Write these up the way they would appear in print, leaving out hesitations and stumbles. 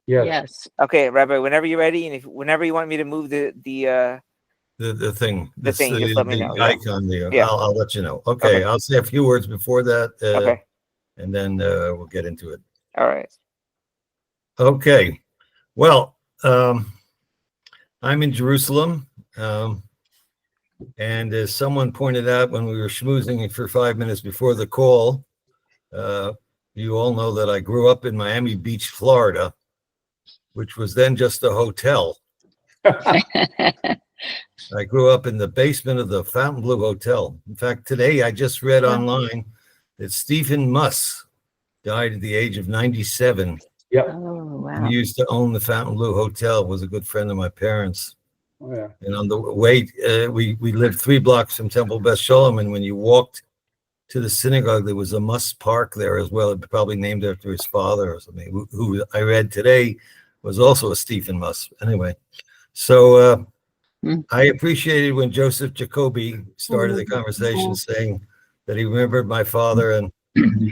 Yes. Okay, Rabbi, whenever you're ready, and whenever you want me to move the thing, thing, just let me know. Icon there. Yeah. I'll let you know. Okay, I'll say a few words before that. Okay. And then we'll get into it. All right. Okay. Well, I'm in Jerusalem. And as someone pointed out when we were schmoozing for 5 minutes before the call, you all know that I grew up in Miami Beach, Florida, which was then just a hotel. I grew up in the basement of the Fontainebleau Hotel. In fact, today I just read online that Stephen Muss died at the age of 97. Yep. Oh, wow. He used to own the Fontainebleau Hotel, was a good friend of my parents. Oh, yeah. And on the way, we lived 3 blocks from Temple Beth Shalom, and when you walked to the synagogue, there was a Muss Park there as well, probably named after his father or something, who I read today was also a Stephen Muss. Anyway, so I appreciated when Joseph Jacoby started the conversation saying that he remembered my father and in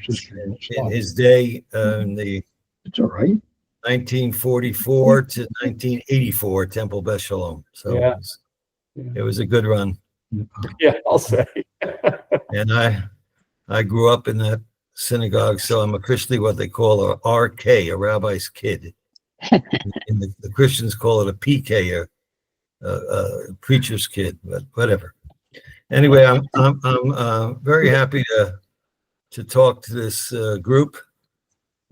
his day in the It's all right. 1944 to 1984 Temple Beth Shalom. So it was a good run. Yeah, I'll say. And I grew up in that synagogue, so I'm officially what they call a RK, a rabbi's kid. And the Christians call it a PK, a preacher's kid, but whatever. Anyway, I'm very happy to talk to this group.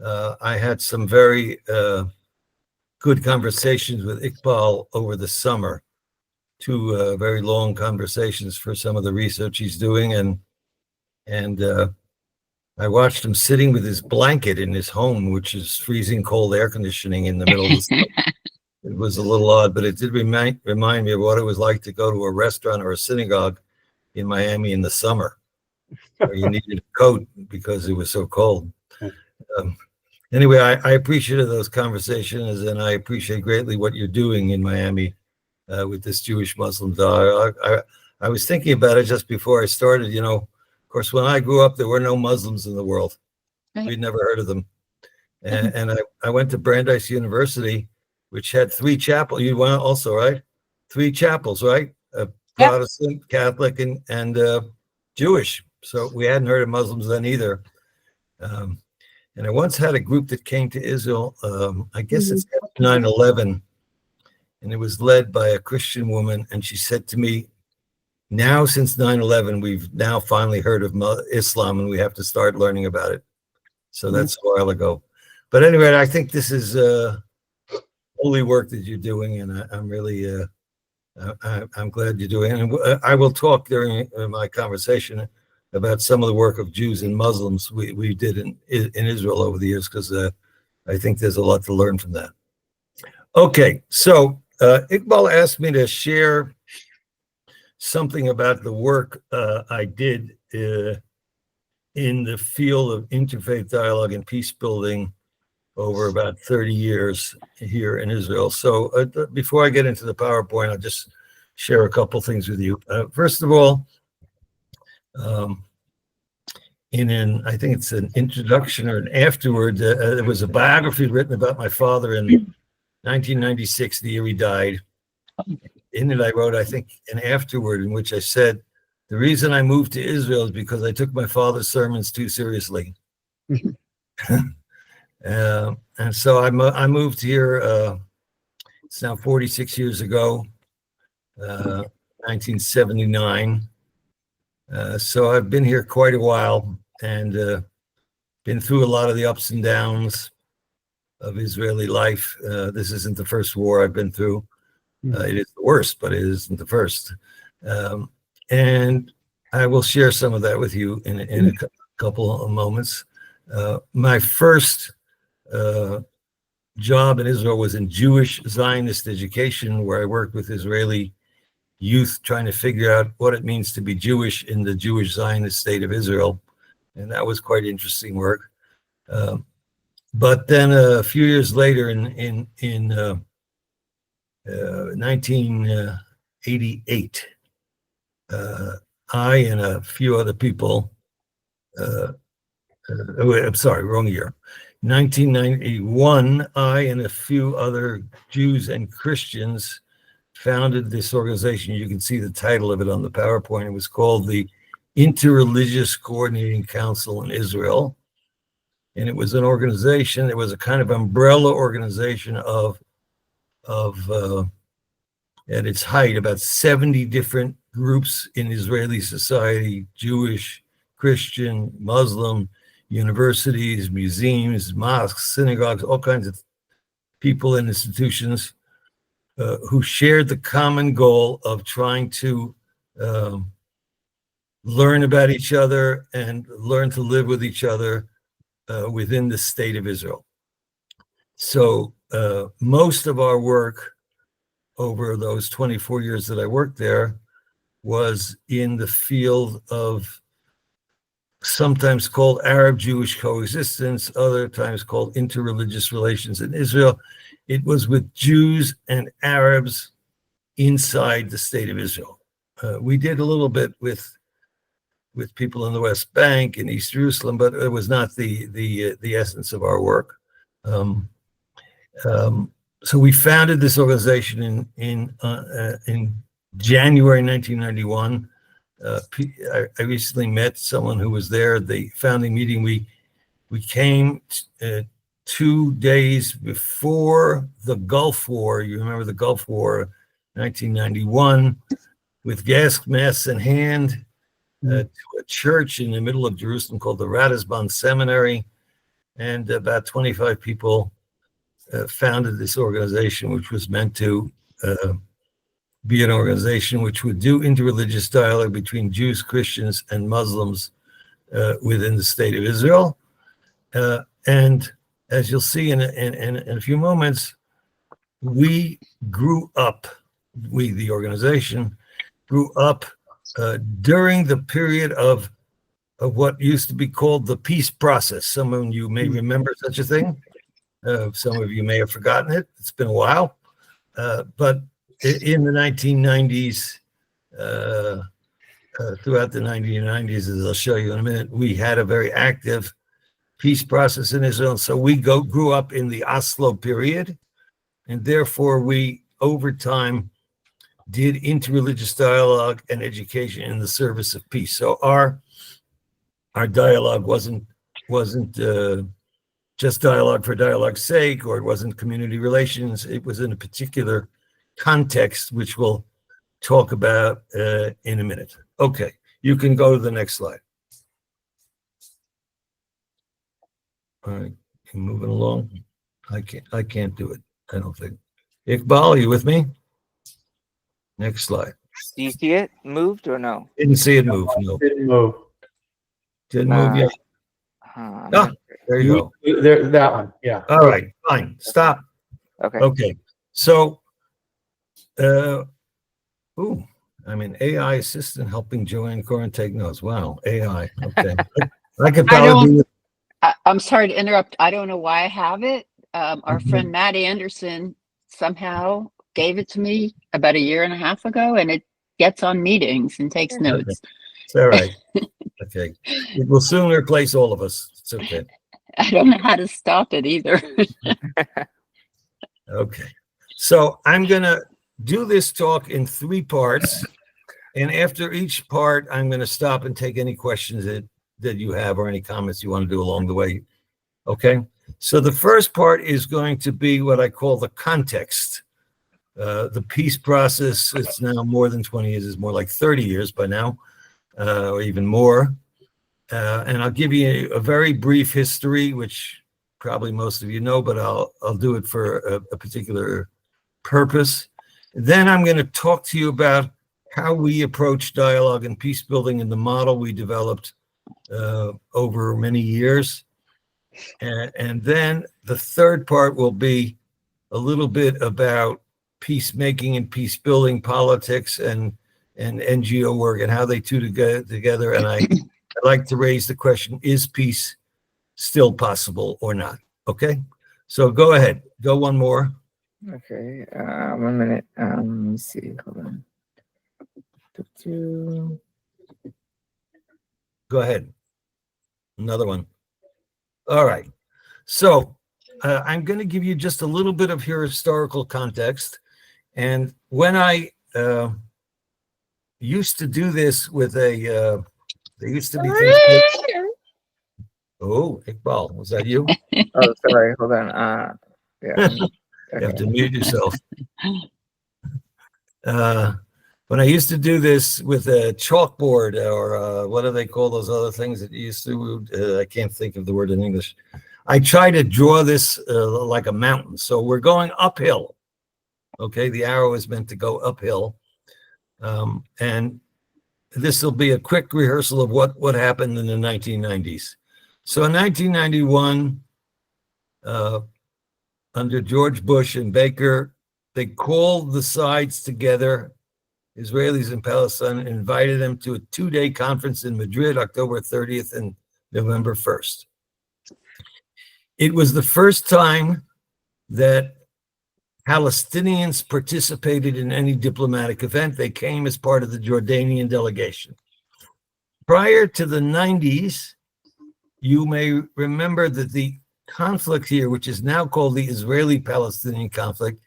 I had some very good conversations with Iqbal over the summer, 2 very long conversations for some of the research he's doing, and I watched him sitting with his blanket in his home, which is freezing cold air conditioning in the middle of the summer. It was a little odd, but it did remind me of what it was like to go to a restaurant or a synagogue in Miami in the summer, where you needed a coat because it was so cold. Anyway, I appreciated those conversations, and I appreciate greatly what you're doing in Miami with this Jewish-Muslim dialogue. I was thinking about it just before I started. You know, of course, when I grew up, there were no Muslims in the world. Right. We'd never heard of them. And I went to Brandeis University, which had 3 chapels. You went also, right? 3 chapels, right? Protestant, Catholic, and Jewish. So we hadn't heard of Muslims then either. And I once had a group that came to Israel, I guess it's 9/11, and it was led by a Christian woman. And she said to me, now since 9/11, we've now finally heard of Islam, and we have to start learning about it. So that's a while ago. But anyway, I think this is holy work that you're doing, and I'm really, I'm glad you're doing it. And I will talk during my conversation about some of the work of Jews and Muslims we did in Israel over the years, because I think there's a lot to learn from that. Okay, so Iqbal asked me to share something about the work I did in the field of interfaith dialogue and peace building over about 30 years here in Israel. So before I get into the PowerPoint, I'll just share a couple things with you. First of all, I think it's an introduction or an afterword, there was a biography written about my father in 1996, the year he died. In it, I wrote, I think, an afterword in which I said, the reason I moved to Israel is because I took my father's sermons too seriously. And so I moved here, it's now 46 years ago, 1979. So I've been here quite a while and been through a lot of the ups and downs of Israeli life. This isn't the first war I've been through. It is the worst, but it isn't the first. And I will share some of that with you in a couple of moments. My first job in Israel was in Jewish Zionist education, where I worked with Israeli youth trying to figure out what it means to be Jewish in the Jewish Zionist state of Israel. And that was quite interesting work. But then a few years later in 1988, I and a few other people, I'm sorry, wrong year. 1991, I and a few other Jews and Christians founded this organization. You can see the title of it on the PowerPoint. It was called the Interreligious Coordinating Council in Israel. And it was an organization, it was a kind of umbrella organization of at its height, about 70 different groups in Israeli society, Jewish, Christian, Muslim, universities, museums, mosques, synagogues, all kinds of people and institutions who shared the common goal of trying to learn about each other and learn to live with each other within the state of Israel. So most of our work over those 24 years that I worked there was in the field of sometimes called Arab-Jewish coexistence, other times called interreligious relations in Israel. It was with Jews and Arabs inside the state of Israel. We did a little bit with people in the West Bank and East Jerusalem, but it was not the essence of our work. So we founded this organization in January 1991. I recently met someone who was there at the founding meeting. We came 2 days before the Gulf War. You remember the Gulf War, 1991, with gas masks in hand to a church in the middle of Jerusalem called the Radisbon Seminary, and about 25 people founded this organization, which was meant to be an organization which would do interreligious dialogue between Jews, Christians, and Muslims within the state of Israel. And as you'll see in a few moments, we grew up, the organization, grew up during the period of what used to be called the peace process. Some of you may remember such a thing. Some of you may have forgotten it. It's been a while. But in the 1990s, throughout the 1990s, as I'll show you in a minute, we had a very active peace process in Israel. So we grew up in the Oslo period, and therefore we, over time, did interreligious dialogue and education in the service of peace. So our dialogue wasn't just dialogue for dialogue's sake, or it wasn't community relations. It was in a particular context, which we'll talk about in a minute. Okay, you can go to the next slide. All right, moving along. I can't do it, I don't think. Iqbal, are you with me? Next slide. Do you see it moved or no? Didn't see it move, no. Didn't move. Didn't move yet. There you go. There, that one. Yeah. All right, fine. Stop. Okay. Okay. So, I'm an AI assistant helping Joanne Koren take notes. Wow, AI. Okay. I could probably I'm sorry to interrupt. I don't know why I have it. Our friend Maddie Anderson somehow gave it to me about 1.5 years ago, and it gets on meetings and takes notes. It's all right. Okay. It will soon replace all of us. It's okay. I don't know how to stop it either. Okay. So I'm going to do this talk in 3 parts. And after each part, I'm going to stop and take any questions that you have or any comments you want to do along the way. Okay. So the first part is going to be what I call the context. The peace process, it's now more than 20 years, it's more like 30 years by now, or even more. And I'll give you a very brief history, which probably most of you know, but I'll do it for a particular purpose. Then I'm going to talk to you about how we approach dialogue and peace building and the model we developed over many years. And then the third part will be a little bit about peacemaking and peace building politics and NGO work and how they two together. And I like to raise the question, is peace still possible or not? Okay, so go ahead. Go one more. Okay, 1 minute. Let me see. Hold on. Go ahead. Another one. All right. So I'm going to give you just a little bit of historical context. And when I used to do this with there used to be things. Oh, Iqbal, was that you? Oh, sorry. Hold on. Yeah. You have to mute yourself. When I used to do this with a chalkboard, or what do they call those other things that you used to, I can't think of the word in English. I try to draw this like a mountain. So we're going uphill. Okay, the arrow is meant to go uphill. And this will be a quick rehearsal of what happened in the 1990s. So in 1991, under George Bush and Baker, they called the sides together, Israelis and Palestine, and invited them to a 2-day conference in Madrid, October 30th and November 1st. It was the first time that Palestinians participated in any diplomatic event. They came as part of the Jordanian delegation. Prior to the 90s, you may remember that the conflict here, which is now called the Israeli-Palestinian conflict,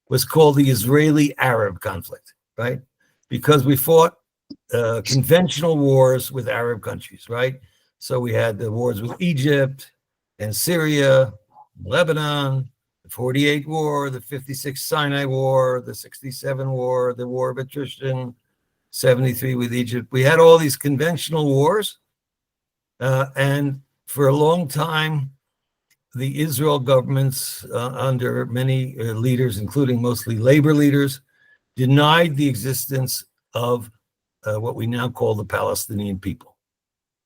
was called the Israeli-Arab conflict, right? Because we fought conventional wars with Arab countries, right? So we had the wars with Egypt and Syria, Lebanon, the 48 War, the 56 Sinai War, the 67 War, the War of Attrition, 73 with Egypt. We had all these conventional wars, and for a long time, the Israel governments, under many leaders, including mostly labor leaders, denied the existence of what we now call the Palestinian people.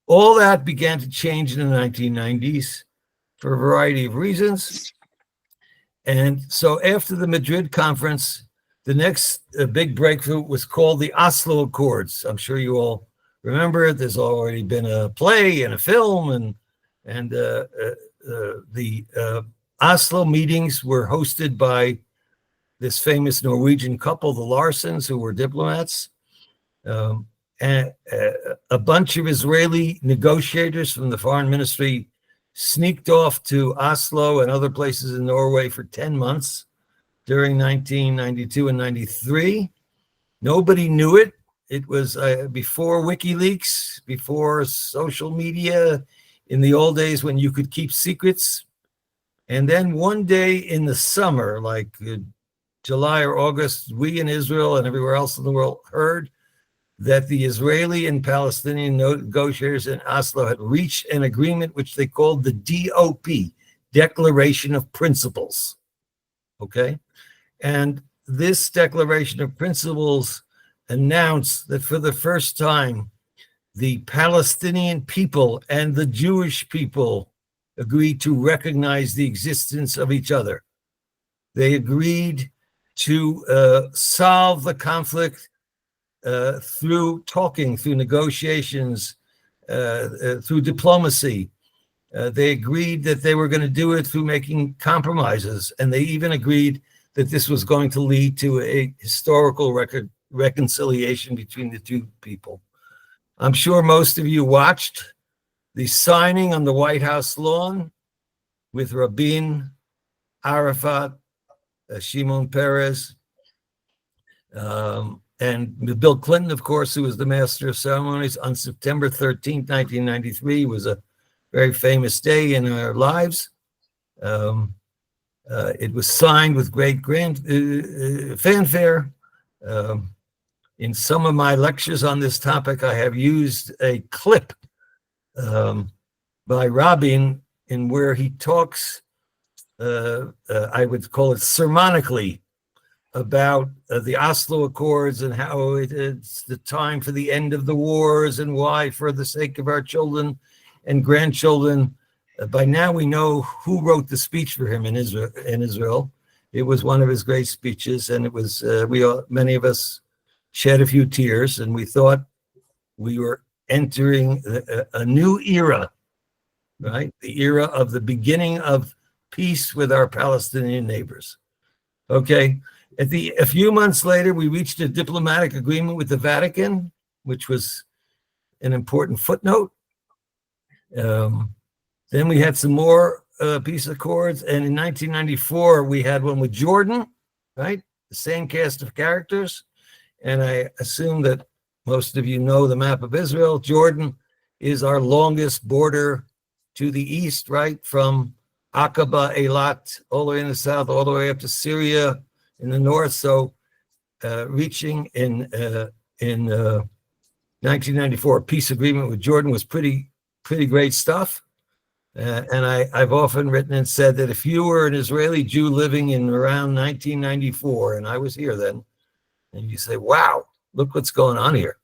All that began to change in the 1990s for a variety of reasons. And so after the Madrid Conference, the next big breakthrough was called the Oslo Accords. I'm sure you all remember it. There's already been a play and a film, and the Oslo meetings were hosted by this famous Norwegian couple, the Larsens, who were diplomats, and a bunch of Israeli negotiators from the foreign ministry sneaked off to Oslo and other places in Norway for 10 months during 1992 and 93. Nobody knew it. It was before WikiLeaks, before social media, in the old days when you could keep secrets. And then one day in the summer, like July or August, we in Israel and everywhere else in the world heard that the Israeli and Palestinian negotiators in Oslo had reached an agreement which they called the DOP, Declaration of Principles. Okay? And this Declaration of Principles announced that for the first time, the Palestinian people and the Jewish people agreed to recognize the existence of each other. They agreed to solve the conflict through talking, through negotiations, through diplomacy. They agreed that they were going to do it through making compromises, and they even agreed that this was going to lead to a historical reconciliation between the two people. I'm sure most of you watched the signing on the White House lawn with Rabin, Arafat, Shimon Peres, and Bill Clinton, of course, who was the master of ceremonies on September 13th, 1993, was a very famous day in our lives. It was signed with great fanfare. In some of my lectures on this topic, I have used a clip by Rabbi in where he talks, I would call it sermonically, about the Oslo Accords and how it's the time for the end of the wars and why, for the sake of our children and grandchildren. By now we know who wrote the speech for him in Israel. It was one of his great speeches, and it was many of us shed a few tears, and we thought we were entering a new era, right? The era of the beginning of peace with our Palestinian neighbors. Okay. A few months later, we reached a diplomatic agreement with the Vatican, which was an important footnote. Then we had some more peace accords, and in 1994 we had one with Jordan, right? The same cast of characters, and I assume that most of you know the map of Israel. Jordan is our longest border to the east, right? From Aqaba, Eilat, all the way in the south, all the way up to Syria in the north. So reaching in 1994, a peace agreement with Jordan was pretty great stuff. And I've often written and said that if you were an Israeli Jew living in around 1994, and I was here then, and you say, wow, look what's going on here.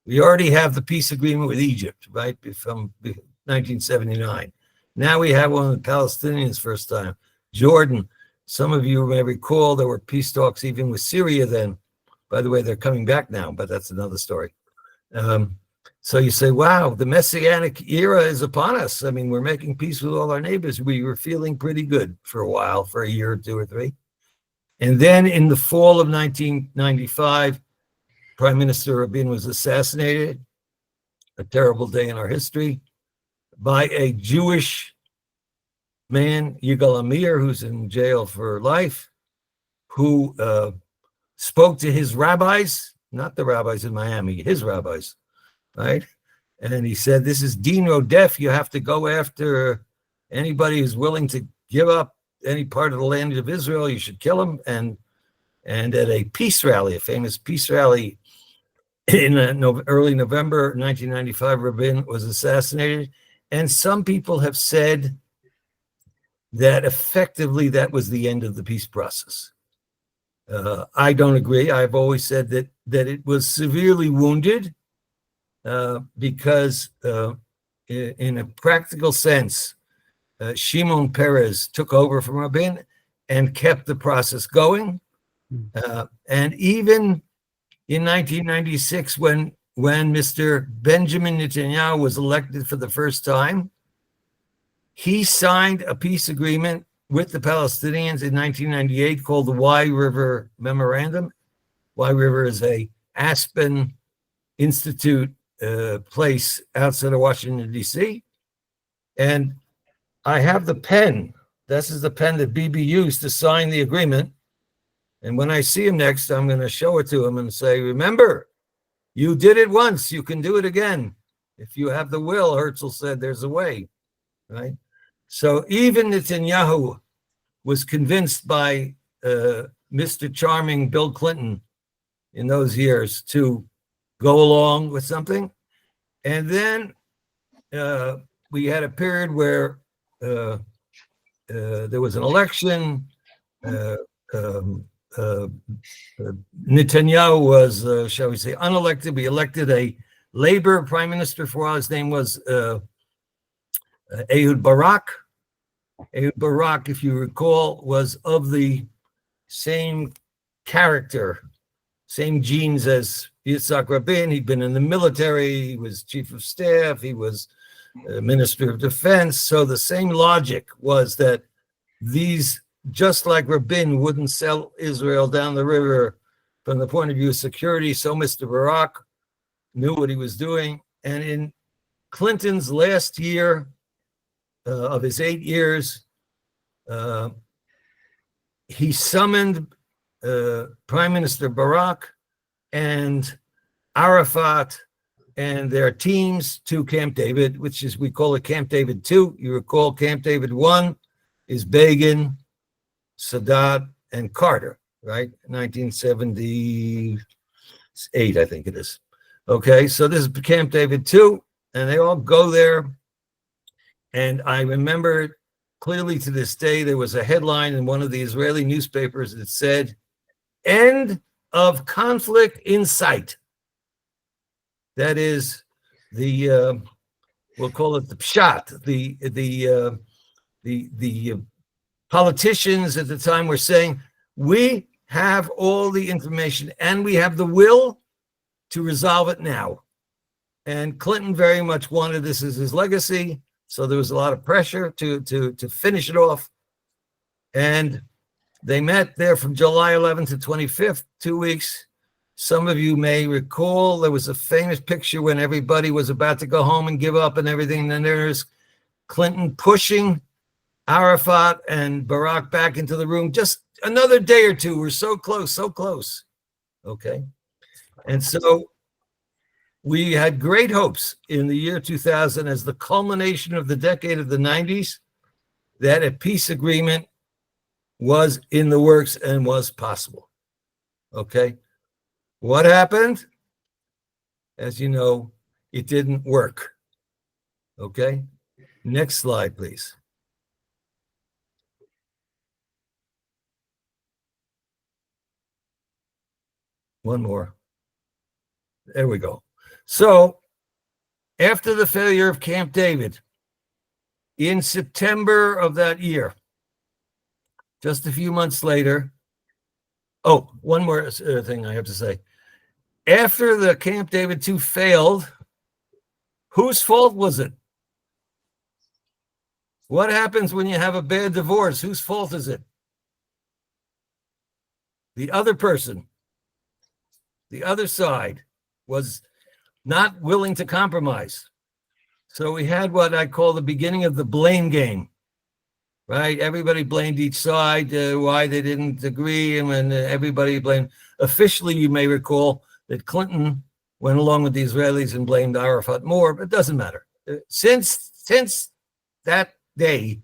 We already have the peace agreement with Egypt, right, from 1979. Now we have one with the Palestinians first time. Jordan, some of you may recall there were peace talks even with Syria then. By the way, they're coming back now, but that's another story. So you say, wow, the Messianic era is upon us. I mean, we're making peace with all our neighbors. We were feeling pretty good for a while, for a year or two or three. And then in the fall of 1995, Prime Minister Rabin was assassinated, a terrible day in our history, by a Jewish man, Yigal Amir, who's in jail for life, who spoke to his rabbis, not the rabbis in Miami, his rabbis, right? And he said, this is Din Rodef. You have to go after anybody who's willing to give up any part of the land of Israel. You should kill him. And at a peace rally, a famous peace rally in early November 1995, Rabin was assassinated. And some people have said that effectively that was the end of the peace process. I don't agree. I've always said that it was severely wounded because in a practical sense, Shimon Peres took over from Rabin and kept the process going. And even in 1996, when Mr. Benjamin Netanyahu was elected for the first time, he signed a peace agreement with the Palestinians in 1998 called the Y River Memorandum. Y River is a Aspen Institute place outside of Washington, D.C. And I have the pen. This is the pen that Bibi used to sign the agreement. And when I see him next, I'm going to show it to him and say, remember, you did it once. You can do it again. If you have the will, Herzl said, there's a way, right? So even Netanyahu was convinced by Mr. Charming Bill Clinton in those years to go along with something. And then we had a period where there was an election. Netanyahu was, shall we say, unelected. We elected a Labor prime minister for a while. His name was Ehud Barak. Ehud Barak, if you recall, was of the same character, same genes as Yitzhak Rabin. He'd been in the military. He was chief of staff. He was minister of defense. So the same logic was that these, just like Rabin wouldn't sell Israel down the river from the point of view of security, so Mr. Barak knew what he was doing. And in Clinton's last year of his 8 years, he summoned Prime Minister Barak and Arafat and their teams to Camp David, which is, we call it Camp David 2. You recall Camp David 1 is Begin, Sadat, and Carter, right? 1978, I think it is. Okay, so this is Camp David 2, and they all go there. And I remember clearly to this day, there was a headline in one of the Israeli newspapers that said, "End of conflict in sight." That is the, we'll call it the pshat, the politicians at the time were saying, we have all the information and we have the will to resolve it now. And Clinton very much wanted this as his legacy. So there was a lot of pressure to finish it off. And they met there from July 11th to 25th, 2 weeks. Some of you may recall there was a famous picture when everybody was about to go home and give up and everything. And then there's Clinton pushing Arafat and Barak back into the room. Just another day or two. We're so close, so close. Okay. And so we had great hopes in the year 2000 as the culmination of the decade of the 90s that a peace agreement was in the works and was possible. Okay. What happened? As you know, it didn't work. Okay. Next slide, please. One more. There we go. So after the failure of Camp David, in September of that year, just a few months later, oh, one more thing I have to say. After the Camp David 2 failed, whose fault was it? What happens when you have a bad divorce? Whose fault is it? The other person, the other side, was not willing to compromise. So we had what I call the beginning of the blame game, right? Everybody blamed each side, why they didn't agree, and when everybody blamed. Officially, you may recall that Clinton went along with the Israelis and blamed Arafat more, but it doesn't matter. Since that day,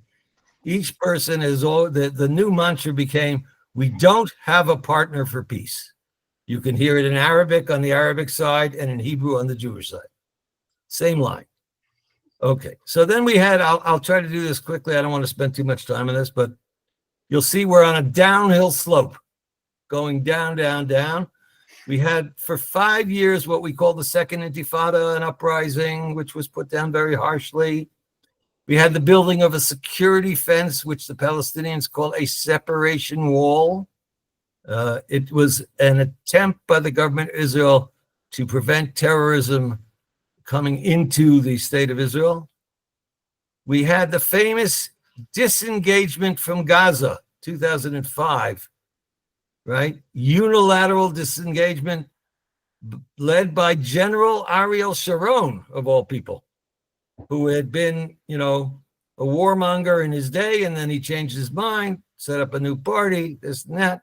each person is all the new mantra became, we don't have a partner for peace. You can hear it in Arabic on the Arabic side and in Hebrew on the Jewish side. Same line. Okay, so then we had, I'll try to do this quickly. I don't want to spend too much time on this, but you'll see we're on a downhill slope, going down, down, down. We had for 5 years what we call the Second Intifada, an uprising, which was put down very harshly. We had the building of a security fence, which the Palestinians call a separation wall. It was an attempt by the government of Israel to prevent terrorism coming into the state of Israel. We had the famous disengagement from Gaza, 2005, right? Unilateral disengagement led by General Ariel Sharon, of all people, who had been, a warmonger in his day, and then he changed his mind, set up a new party, this and that.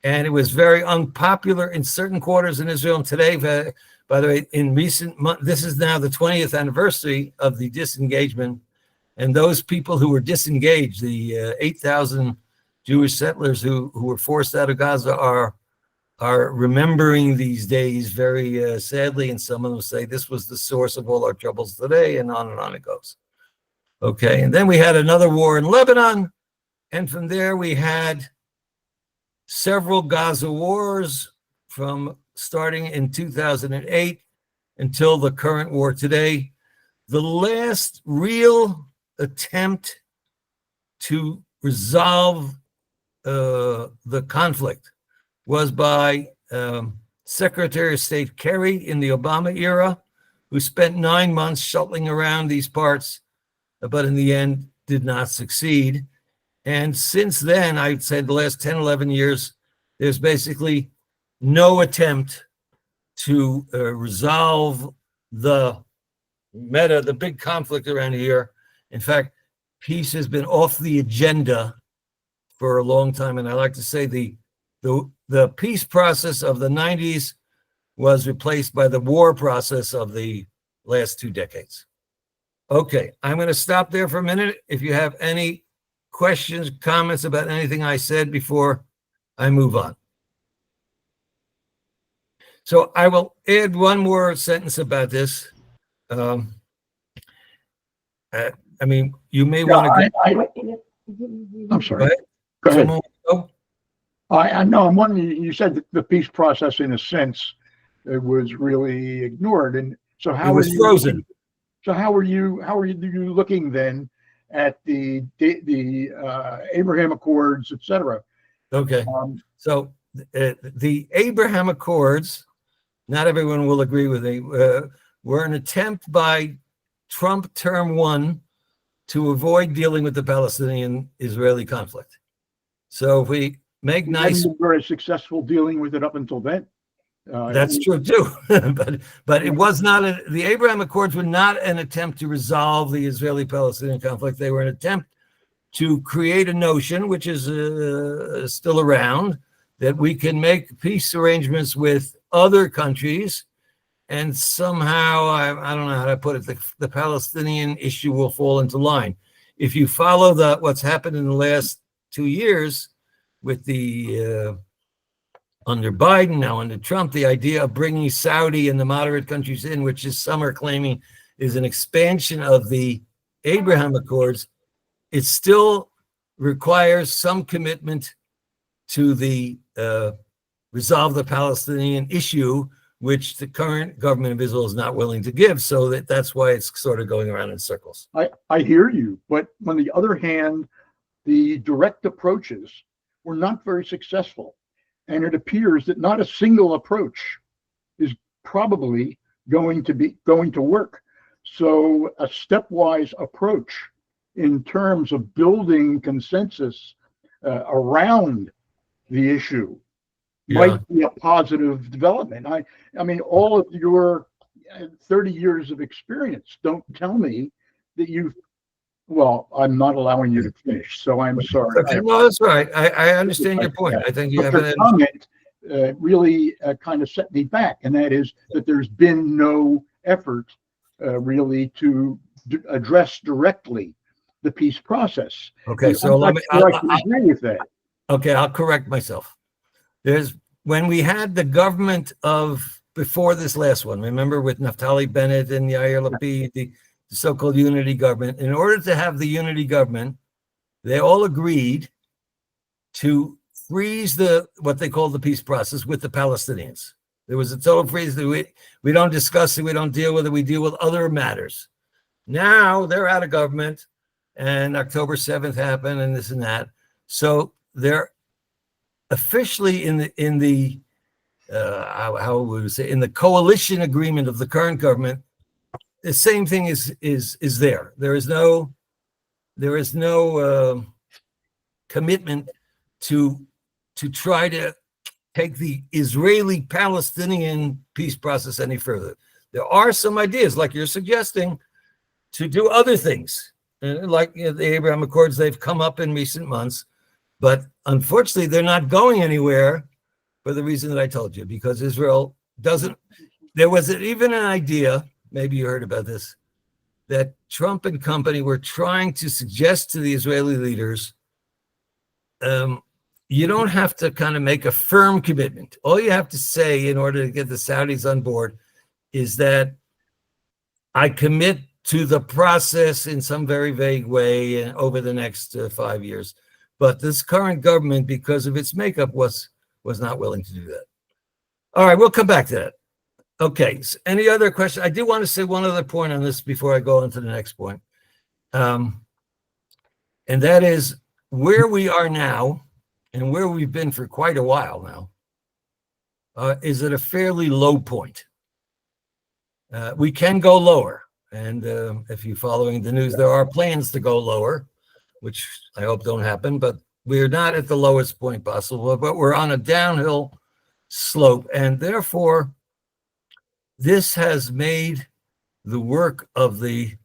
And it was very unpopular in certain quarters in Israel. And today, by the way, in recent months, this is now the 20th anniversary of the disengagement. And those people who were disengaged, the 8,000 Jewish settlers who were forced out of Gaza are remembering these days very sadly. And some of them say this was the source of all our troubles today, and on it goes. Okay, and then we had another war in Lebanon. And from there we had several Gaza wars from starting in 2008 until the current war today. The last real attempt to resolve the conflict was by Secretary of State Kerry in the Obama era, who spent 9 months shuttling around these parts, but in the end did not succeed. And since then, I'd say the last 10, 11 years, there's basically no attempt to resolve the big conflict around here. In fact, peace has been off the agenda for a long time. And I like to say the peace process of the 90s was replaced by the war process of the last 2 decades. Okay, I'm going to stop there for a minute. If you have any questions, comments about anything I said before I move on. So I will add one more sentence about this. I mean, you may want to. I'm sorry. Right? Go ahead. Someone, oh, I know. I'm wondering. You said that the peace process, in a sense, it was really ignored, and so how it was frozen. So how are you looking then at the Abraham Accords, etc.? Okay. So the Abraham Accords, not everyone will agree with me, were an attempt by Trump term 1 to avoid dealing with the Palestinian-Israeli conflict. So if we make nice, we were successful dealing with it up until then. That's true too, but it was not the Abraham Accords were not an attempt to resolve the Israeli-Palestinian conflict. They were an attempt to create a notion, which is still around, that we can make peace arrangements with other countries, and somehow, I don't know how to put it, the Palestinian issue will fall into line. If you follow what's happened in the last 2 years with the under Biden, now under Trump, the idea of bringing Saudi and the moderate countries in, which is some are claiming is an expansion of the Abraham Accords, it still requires some commitment to the resolve the Palestinian issue, which the current government of Israel is not willing to give. So that's why it's sort of going around in circles. I hear you, but on the other hand, the direct approaches were not very successful. And it appears that not a single approach is probably going to work. So a stepwise approach in terms of building consensus around the issue might be a positive development. I mean, all of your 30 years of experience don't tell me that well, I'm not allowing you to finish, so I'm sorry. Okay, no, that's right. I understand your point. I think you have your comment really kind of set me back, and that is that there's been no effort really to address directly the peace process. Okay, so let me. I can agree with that. Okay, I'll correct myself. When we had the government of before this last one, remember with Naftali Bennett and Yair Lapid, the so-called unity government. In order to have the unity government, they all agreed to freeze what they call the peace process with the Palestinians. There was a total freeze. We don't discuss it. We don't deal with it. We deal with other matters. Now they're out of government, and October 7th happened, and this and that. So they're officially in the how would we say, in the coalition agreement of the current government. The same thing is there. There is no commitment to try to take the Israeli-Palestinian peace process any further. There are some ideas, like you're suggesting, to do other things, like the Abraham Accords. They've come up in recent months, but unfortunately, they're not going anywhere for the reason that I told you, because Israel doesn't. There was even an idea. Maybe you heard about this, that Trump and company were trying to suggest to the Israeli leaders, you don't have to kind of make a firm commitment. All you have to say in order to get the Saudis on board is that I commit to the process in some very vague way and over the next 5 years. But this current government, because of its makeup, was not willing to do that. All right, we'll come back to that. Okay, so any other questions? I do want to say one other point on this before I go on to the next point. And that is where we are now and where we've been for quite a while now is at a fairly low point. We can go lower. And if you're following the news, there are plans to go lower, which I hope don't happen, but we're not at the lowest point possible, but we're on a downhill slope. And therefore, this has made the work of the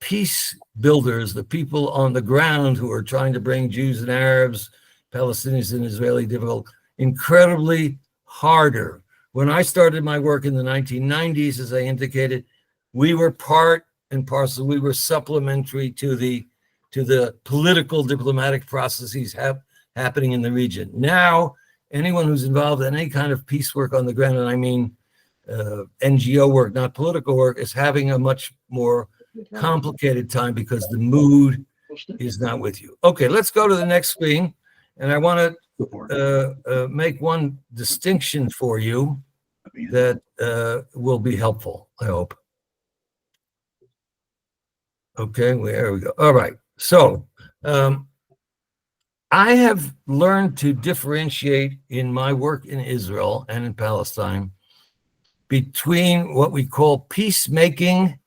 peace builders, the people on the ground who are trying to bring Jews and Arabs, Palestinians and Israeli difficult, incredibly harder. When I started my work in the 1990s, as I indicated, we were part and parcel, we were supplementary to the political diplomatic processes happening in the region. Now, anyone who's involved in any kind of peace work on the ground, and I mean NGO work, not political work, is having a much more complicated time because the mood is not with you. Okay, let's go to the next screen. And I want to make one distinction for you that will be helpful, I hope. Okay, there we go. All right. So I have learned to differentiate in my work in Israel and in Palestine between what we call peacemaking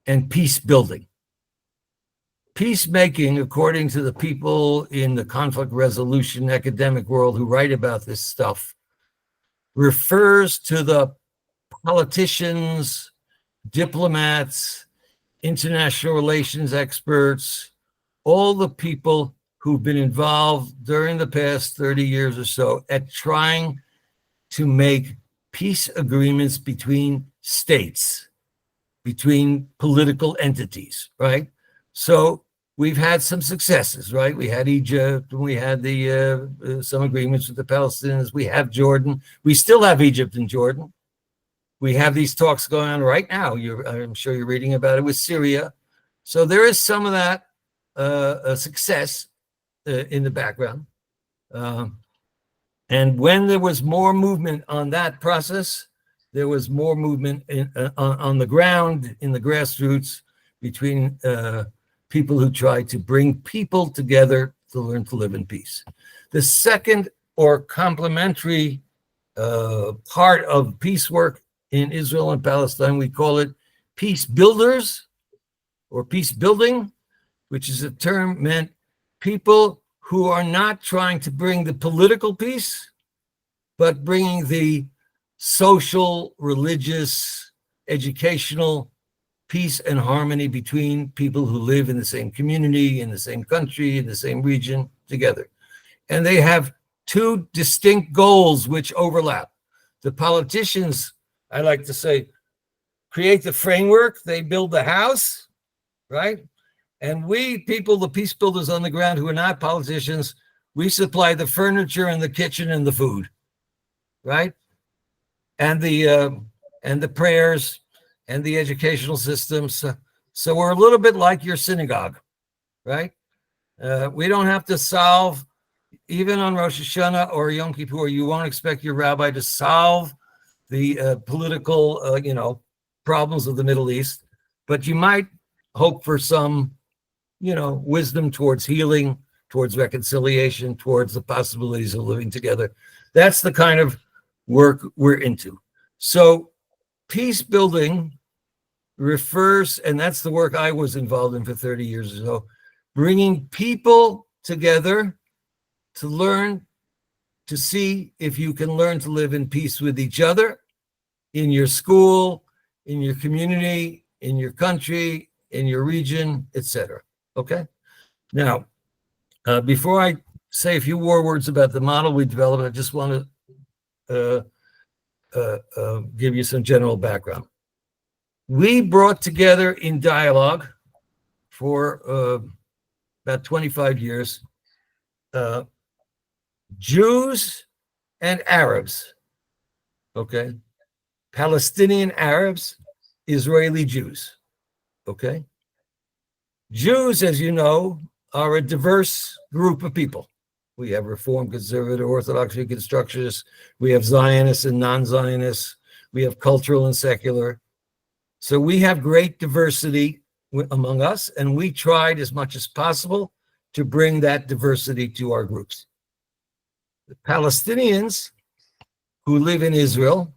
and peace building. Peacemaking, according to the people in the conflict resolution academic world who write about this stuff, refers to the politicians, diplomats, international relations experts, all the people who've been involved during the past 30 years or so at trying to make peace agreements between states, between political entities, right? So we've had some successes, right? We had Egypt, and we had the some agreements with the Palestinians. We have Jordan. We still have Egypt and Jordan. We have these talks going on right now. I'm sure you're reading about it with Syria. So there is some of that success in the background. And when there was more movement on that process, there was more movement on the ground, in the grassroots, between people who try to bring people together to learn to live in peace. The second or complementary part of peace work in Israel and Palestine, we call it peace builders or peace building, which is a term meant people who are not trying to bring the political peace, but bringing the social, religious, educational peace and harmony between people who live in the same community, in the same country, in the same region together. And they have two distinct goals which overlap. The politicians, I like to say, create the framework, they build the house, right? And we people, the peace builders on the ground who are not politicians, we supply the furniture and the kitchen and the food, right? And the prayers and the educational systems. So we're a little bit like your synagogue, right? We don't have to solve, even on Rosh Hashanah or Yom Kippur, you won't expect your rabbi to solve the political, problems of the Middle East, but you might hope for some, wisdom towards healing, towards reconciliation, towards the possibilities of living together. That's the kind of work we're into. So peace building refers, and that's the work I was involved in for 30 years or so, bringing people together to learn to see if you can learn to live in peace with each other, in your school, in your community, in your country, in your region, etc. Okay? Now, before I say a few more words about the model we developed, I just want to give you some general background. We brought together in dialogue for about 25 years Jews and Arabs, okay? Palestinian Arabs, Israeli Jews, okay? Jews, as you know, are a diverse group of people. We have Reform, Conservative, Orthodox, Reconstructionists. We have Zionists and non-Zionists. We have cultural and secular. So we have great diversity among us, and we tried as much as possible to bring that diversity to our groups. The Palestinians who live in Israel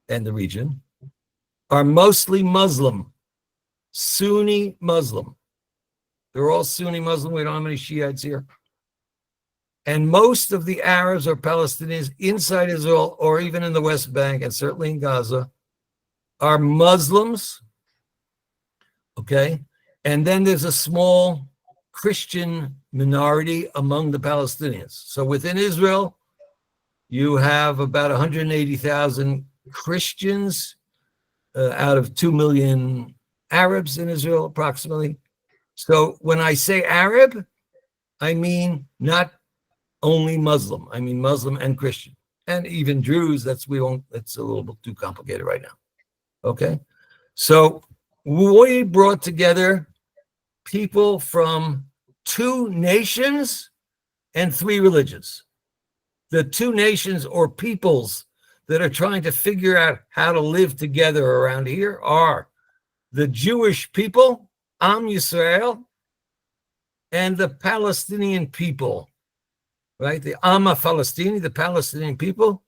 and the region are mostly Muslim, Sunni Muslim. They're all Sunni Muslim. We don't have any Shiites here. And most of the Arabs or Palestinians inside Israel, or even in the West Bank, and certainly in Gaza, are Muslims, okay? And then there's a small Christian minority among the Palestinians. So within Israel, you have about 180,000 Christians out of 2 million Arabs in Israel, approximately. So when I say Arab, I mean not only Muslim. I mean Muslim and Christian, and even Druze. That's a little bit too complicated right now. Okay, so we brought together people from 2 nations and 3 religions. The 2 nations or peoples that are trying to figure out how to live together around here are the Jewish people, Am Yisrael, and the Palestinian people, right? The Amma Palestini, the Palestinian people,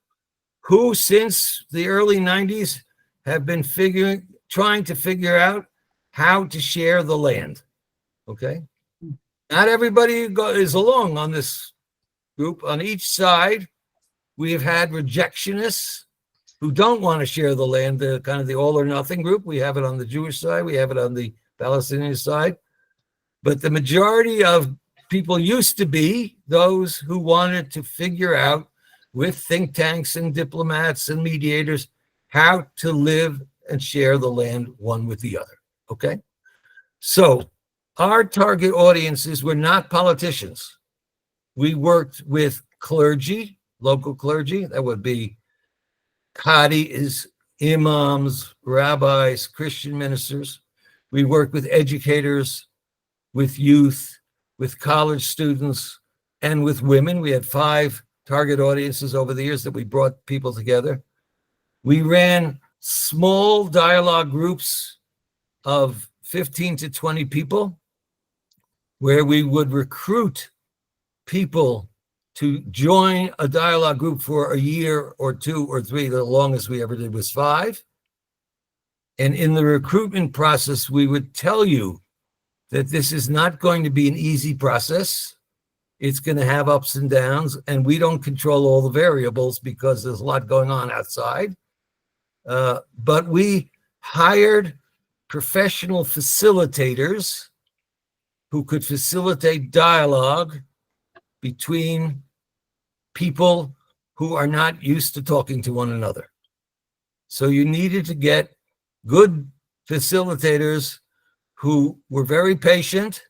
who since the early 90s have been trying to figure out how to share the land, okay? Not everybody is along on this group. On each side, we have had rejectionists who don't want to share the land, the kind of the all or nothing group. We have it on the Jewish side. We have it on the Palestinian side. But the majority of people used to be those who wanted to figure out with think tanks and diplomats and mediators how to live and share the land one with the other. Okay? So our target audiences were not politicians. We worked with clergy, local clergy. That would be qadis, imams, rabbis, Christian ministers. We worked with educators, with youth, with college students, and with women. We had 5 target audiences over the years that we brought people together. We ran small dialogue groups of 15 to 20 people where we would recruit people to join a dialogue group for a year or 2 or 3. The longest we ever did was 5. And in the recruitment process, we would tell you that this is not going to be an easy process. It's going to have ups and downs, and we don't control all the variables because there's a lot going on outside. But we hired professional facilitators who could facilitate dialogue between people who are not used to talking to one another. So you needed to get good facilitators who were very patient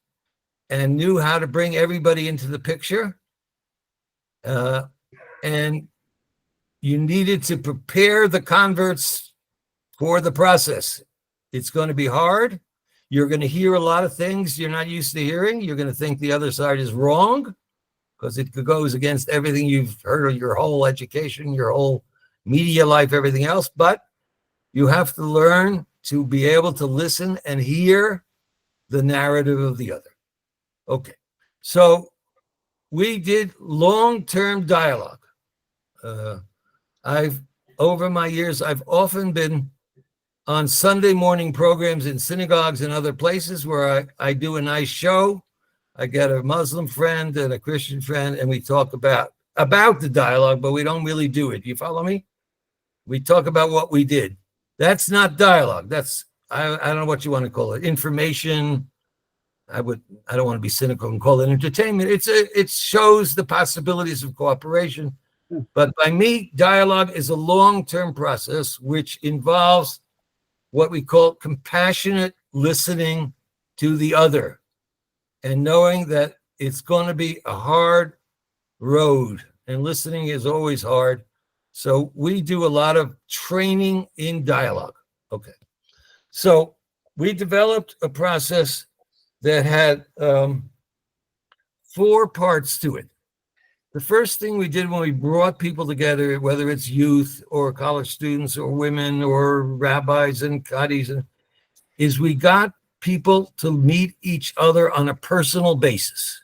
and knew how to bring everybody into the picture. And you needed to prepare the converts for the process. It's going to be hard. You're going to hear a lot of things you're not used to hearing. You're going to think the other side is wrong because it goes against everything you've heard of your whole education, your whole media life, everything else. But you have to learn to be able to listen and hear the narrative of the other. Okay, so we did long-term dialogue. Over my years, I've often been on Sunday morning programs in synagogues and other places where I do a nice show. I get a Muslim friend and a Christian friend, and we talk about the dialogue, but we don't really do it. You follow me? We talk about what we did. That's not dialogue. That's, I don't know what you want to call it. Information. I don't want to be cynical and call it entertainment. It shows the possibilities of cooperation. But by me, dialogue is a long-term process which involves what we call compassionate listening to the other and knowing that it's going to be a hard road and listening is always hard. So we do a lot of training in dialogue. Okay. So we developed a process that had 4 parts to it. The first thing we did when we brought people together, whether it's youth or college students or women or rabbis and qadis, is we got people to meet each other on a personal basis.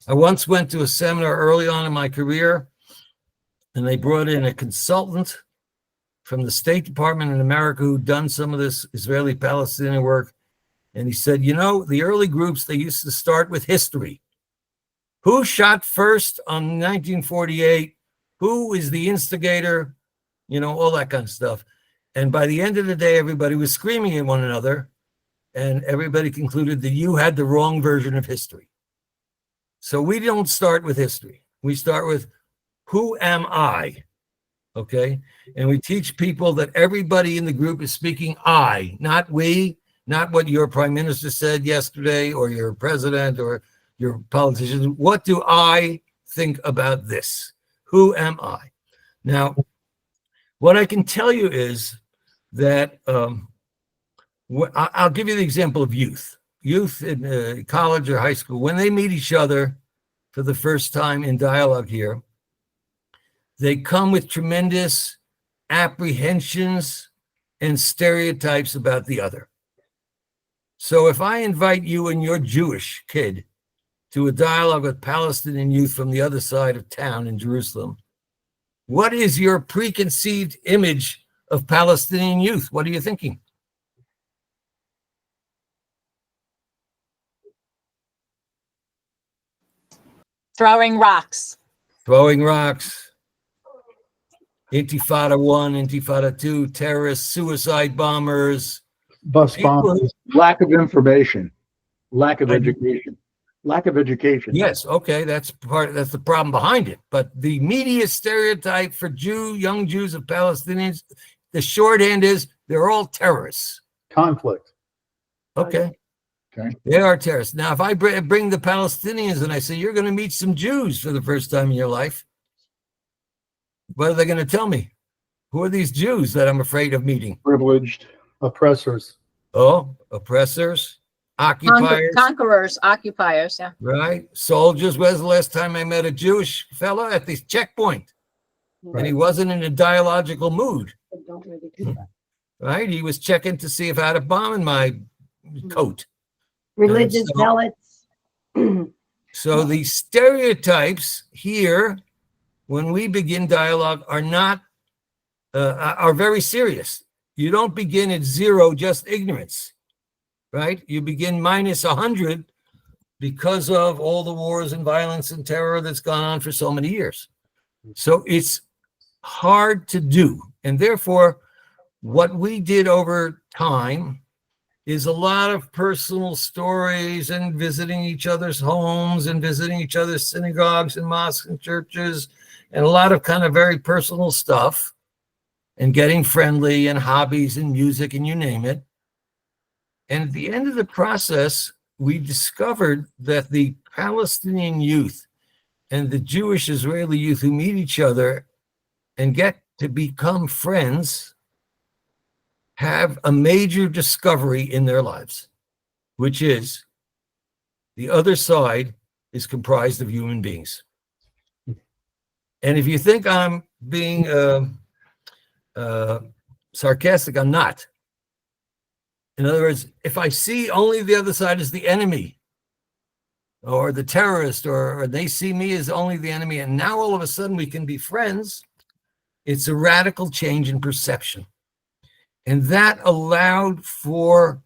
I once went to a seminar early on in my career, and they brought in a consultant from the State Department in America who'd done some of this Israeli-Palestinian work. And he said, you know, the early groups, they used to start with history. Who shot first on 1948? Who is the instigator? You know, all that kind of stuff. And by the end of the day, everybody was screaming at one another, and everybody concluded that you had the wrong version of history. So we don't start with history. We start with, who am I? Okay? And we teach people that everybody in the group is speaking I, not we, not what your prime minister said yesterday or your president or your politicians. What do I think about this? Who am I? Now, what I can tell you is that I'll give you the example of youth. Youth in college or high school, when they meet each other for the first time in dialogue here, they come with tremendous apprehensions and stereotypes about the other. So if I invite you and your Jewish kid to a dialogue with Palestinian youth from the other side of town in Jerusalem, what is your preconceived image of Palestinian youth? What are you thinking? Throwing rocks. Throwing rocks. Intifada 1, Intifada 2, terrorists, suicide bombers. Bus bombers, lack of information. Lack of education. Lack of education. Yes, okay, that's the problem behind it. But the media stereotype for young Jews of Palestinians, the shorthand is they're all terrorists. Conflict. Okay. Okay. They are terrorists. Now, if I bring the Palestinians and I say, you're going to meet some Jews for the first time in your life, what are they going to tell me? Who are these Jews that I'm afraid of meeting? Privileged. Oppressors. Oh, oppressors, occupiers. Conquerors, occupiers, yeah. Right? Soldiers. When's the last time I met a Jewish fellow? At the checkpoint. And he wasn't in a dialogical mood. Right? He was checking to see if I had a bomb in my coat. Religious zealots. So the stereotypes here, when we begin dialogue, are very serious. You don't begin at 0, just ignorance, right? You begin minus 100 because of all the wars and violence and terror that's gone on for so many years. So it's hard to do. And therefore, what we did over time is a lot of personal stories and visiting each other's homes and visiting each other's synagogues and mosques and churches, and a lot of kind of very personal stuff, and getting friendly and hobbies and music and you name it. And at the end of the process, we discovered that the Palestinian youth and the Jewish Israeli youth who meet each other and get to become friends have a major discovery in their lives, which is the other side is comprised of human beings. And if you think I'm being sarcastic, I'm not. In other words, if I see only the other side as the enemy or the terrorist, or they see me as only the enemy, and now all of a sudden we can be friends, it's a radical change in perception. And that allowed for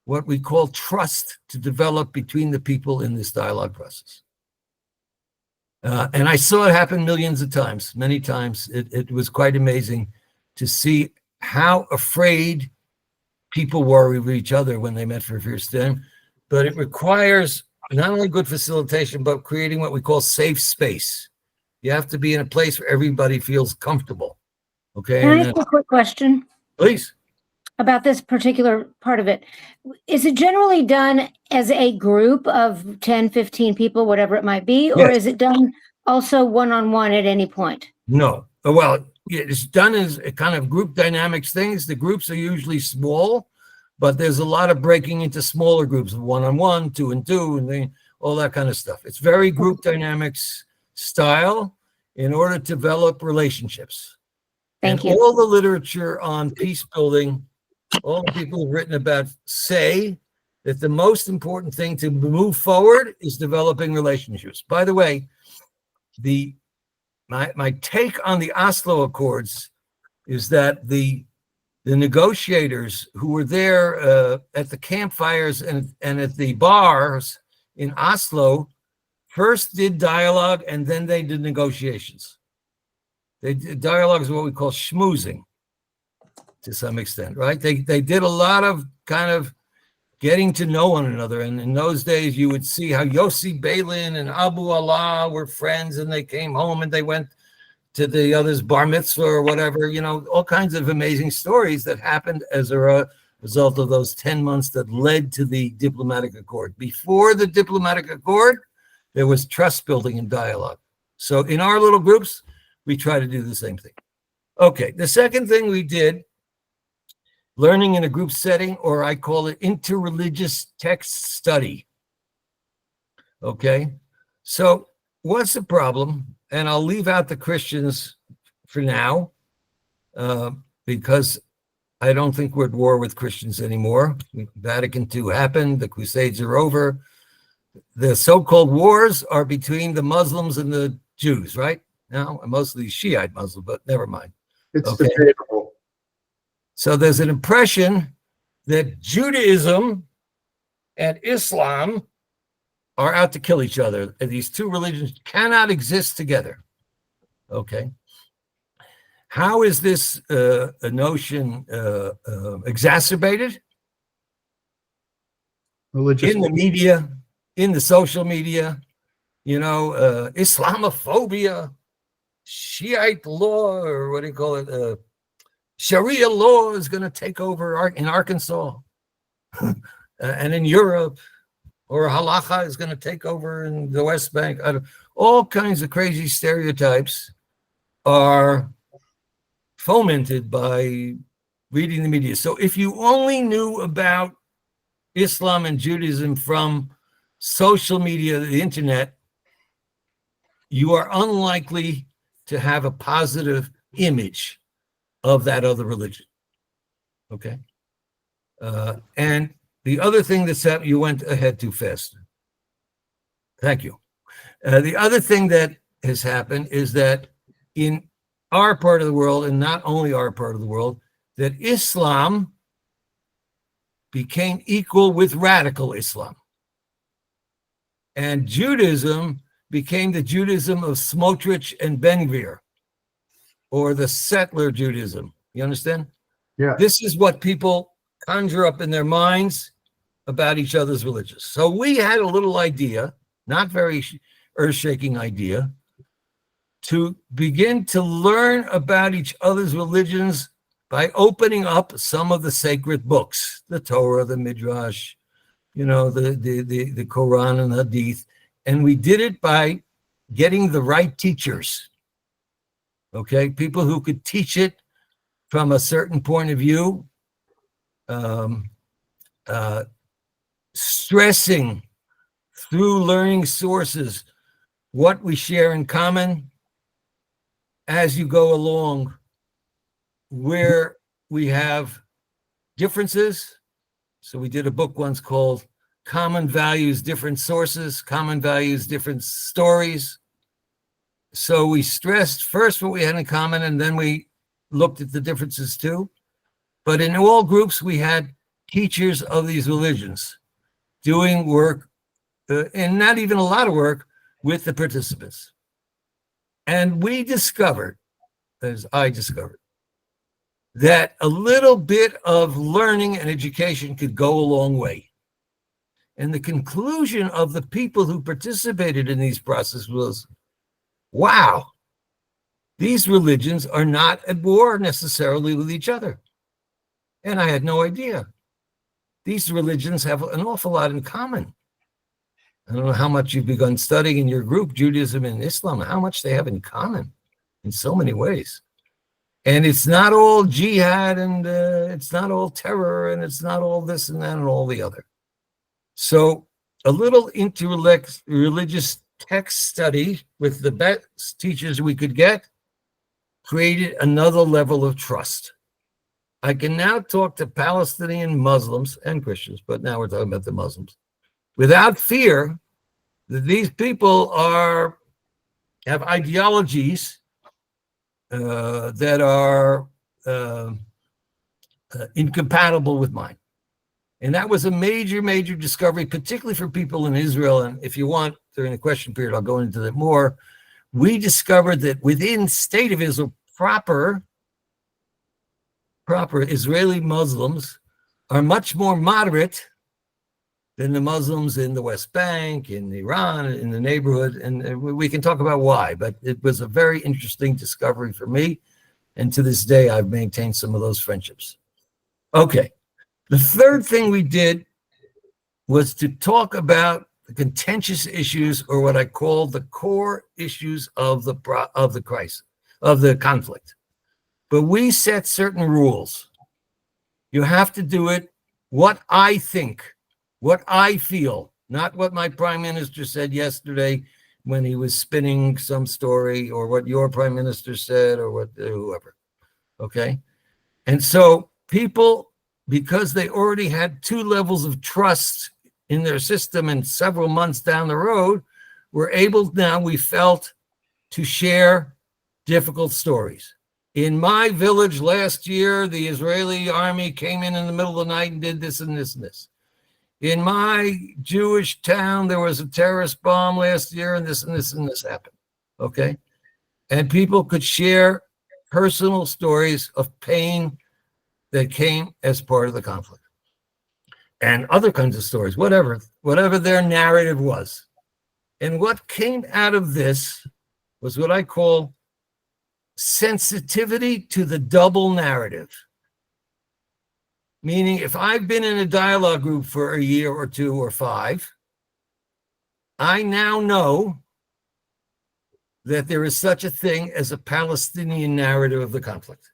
what we call trust to develop between the people in this dialogue process. And I saw it happen millions of times, many times. It was quite amazing to see how afraid people were of each other when they met for the first time. But it requires not only good facilitation, but creating what we call safe space. You have to be in a place where everybody feels comfortable. Okay. Can I ask a quick question Please. about this particular part of it? Is it generally done as a group of 10, 15 people, whatever it might be, or Yes. is it done also one-on-one at any point? No. Well, it's done as a kind of group dynamics things. The groups are usually small, but there's a lot of breaking into smaller groups of 1-on-1, 2-and-2, and all that kind of stuff. It's very group dynamics style in order to develop relationships. Thank And you. all the literature on peace building, all the people who've written about say that the most important thing to move forward is developing relationships. By the way, my take on the Oslo Accords is that the negotiators who were there at the campfires and at the bars in Oslo first did dialogue and then they did negotiations. Dialogue is what we call schmoozing to some extent, right? They did a lot of kind of getting to know one another. And in those days, you would see how Yossi Balin and Abu Allah were friends, and they came home and they went to the other's bar mitzvah or whatever, all kinds of amazing stories that happened as a result of those 10 months that led to the diplomatic accord. Before the diplomatic accord, there was trust building and dialogue. So in our little groups, we try to do the same thing. Okay, the second thing we did, learning in a group setting, or I call it interreligious text study. Okay, so what's the problem? And I'll leave out the Christians for now, because I don't think we're at war with Christians anymore. Vatican II happened, the Crusades are over. The so-called wars are between the Muslims and the Jews, right? Now, mostly Shiite Muslim, but never mind. It's Okay. debatable. So there's an impression that Judaism and Islam are out to kill each other. And these two religions cannot exist together. Okay. How is this a notion exacerbated? Religious. in the media, in the social media, Islamophobia, Shiite law, or what do you call it? Sharia law is going to take over in Arkansas and in Europe, or halacha is going to take over in the West Bank. All kinds of crazy stereotypes are fomented by reading the media. So if you only knew about Islam and Judaism from social media, the internet, you are unlikely to have a positive image of that other religion. Okay. And the other thing that's happened, you went ahead too fast. Thank you. The other thing that has happened is that in our part of the world, and not only our part of the world, that Islam became equal with radical Islam. And Judaism became the Judaism of Smotrich and Ben-Gvir, or the settler Judaism. You understand? Yeah. This is what people conjure up in their minds about each other's religions. So we had a little idea, not very earth-shaking idea, to begin to learn about each other's religions by opening up some of the sacred books, the Torah, the Midrash, the Koran and Hadith. And we did it by getting the right teachers, okay? People who could teach it from a certain point of view, stressing through learning sources what we share in common as you go along, where we have differences. So we did a book once called Common Values, Different Sources, Common Values, Different Stories. So we stressed first what we had in common, and then we looked at the differences too. But in all groups, we had teachers of these religions doing work, and not even a lot of work, with the participants. And we discovered, as I discovered, that a little bit of learning and education could go a long way. And the conclusion of the people who participated in these processes was, wow, these religions are not at war necessarily with each other. And I had no idea. These religions have an awful lot in common. I don't know how much you've begun studying in your group, Judaism and Islam, how much they have in common in so many ways. And it's not all jihad, and it's not all terror, and it's not all this and that and all the other. So a little interreligious text study with the best teachers we could get created another level of trust. I can now talk to Palestinian Muslims and Christians, but now we're talking about the Muslims, without fear that these people have ideologies that are incompatible with mine. And that was a major, major discovery, particularly for people in Israel. And if you want, during the question period, I'll go into that more. We discovered that within state of Israel proper Israeli Muslims are much more moderate than the Muslims in the West Bank, in Iran, in the neighborhood. And we can talk about why, but it was a very interesting discovery for me. And to this day, I've maintained some of those friendships. Okay. The third thing we did was to talk about the contentious issues, or what I call the core issues of the crisis, of the conflict. But we set certain rules. You have to do it what I think, what I feel, not what my prime minister said yesterday when he was spinning some story, or what your prime minister said, or what whoever. Okay? And so people, because they already had two levels of trust in their system and several months down the road, were able now, we felt, to share difficult stories. In my village last year, the Israeli army came in the middle of the night and did this and this and this. In my Jewish town, there was a terrorist bomb last year, and this and this and this happened. Okay? And people could share personal stories of pain that came as part of the conflict. and other kinds of stories, whatever their narrative was. And what came out of this was what I call sensitivity to the double narrative. Meaning, if I've been in a dialogue group for a year or 2 or 5, I now know that there is such a thing as a Palestinian narrative of the conflict.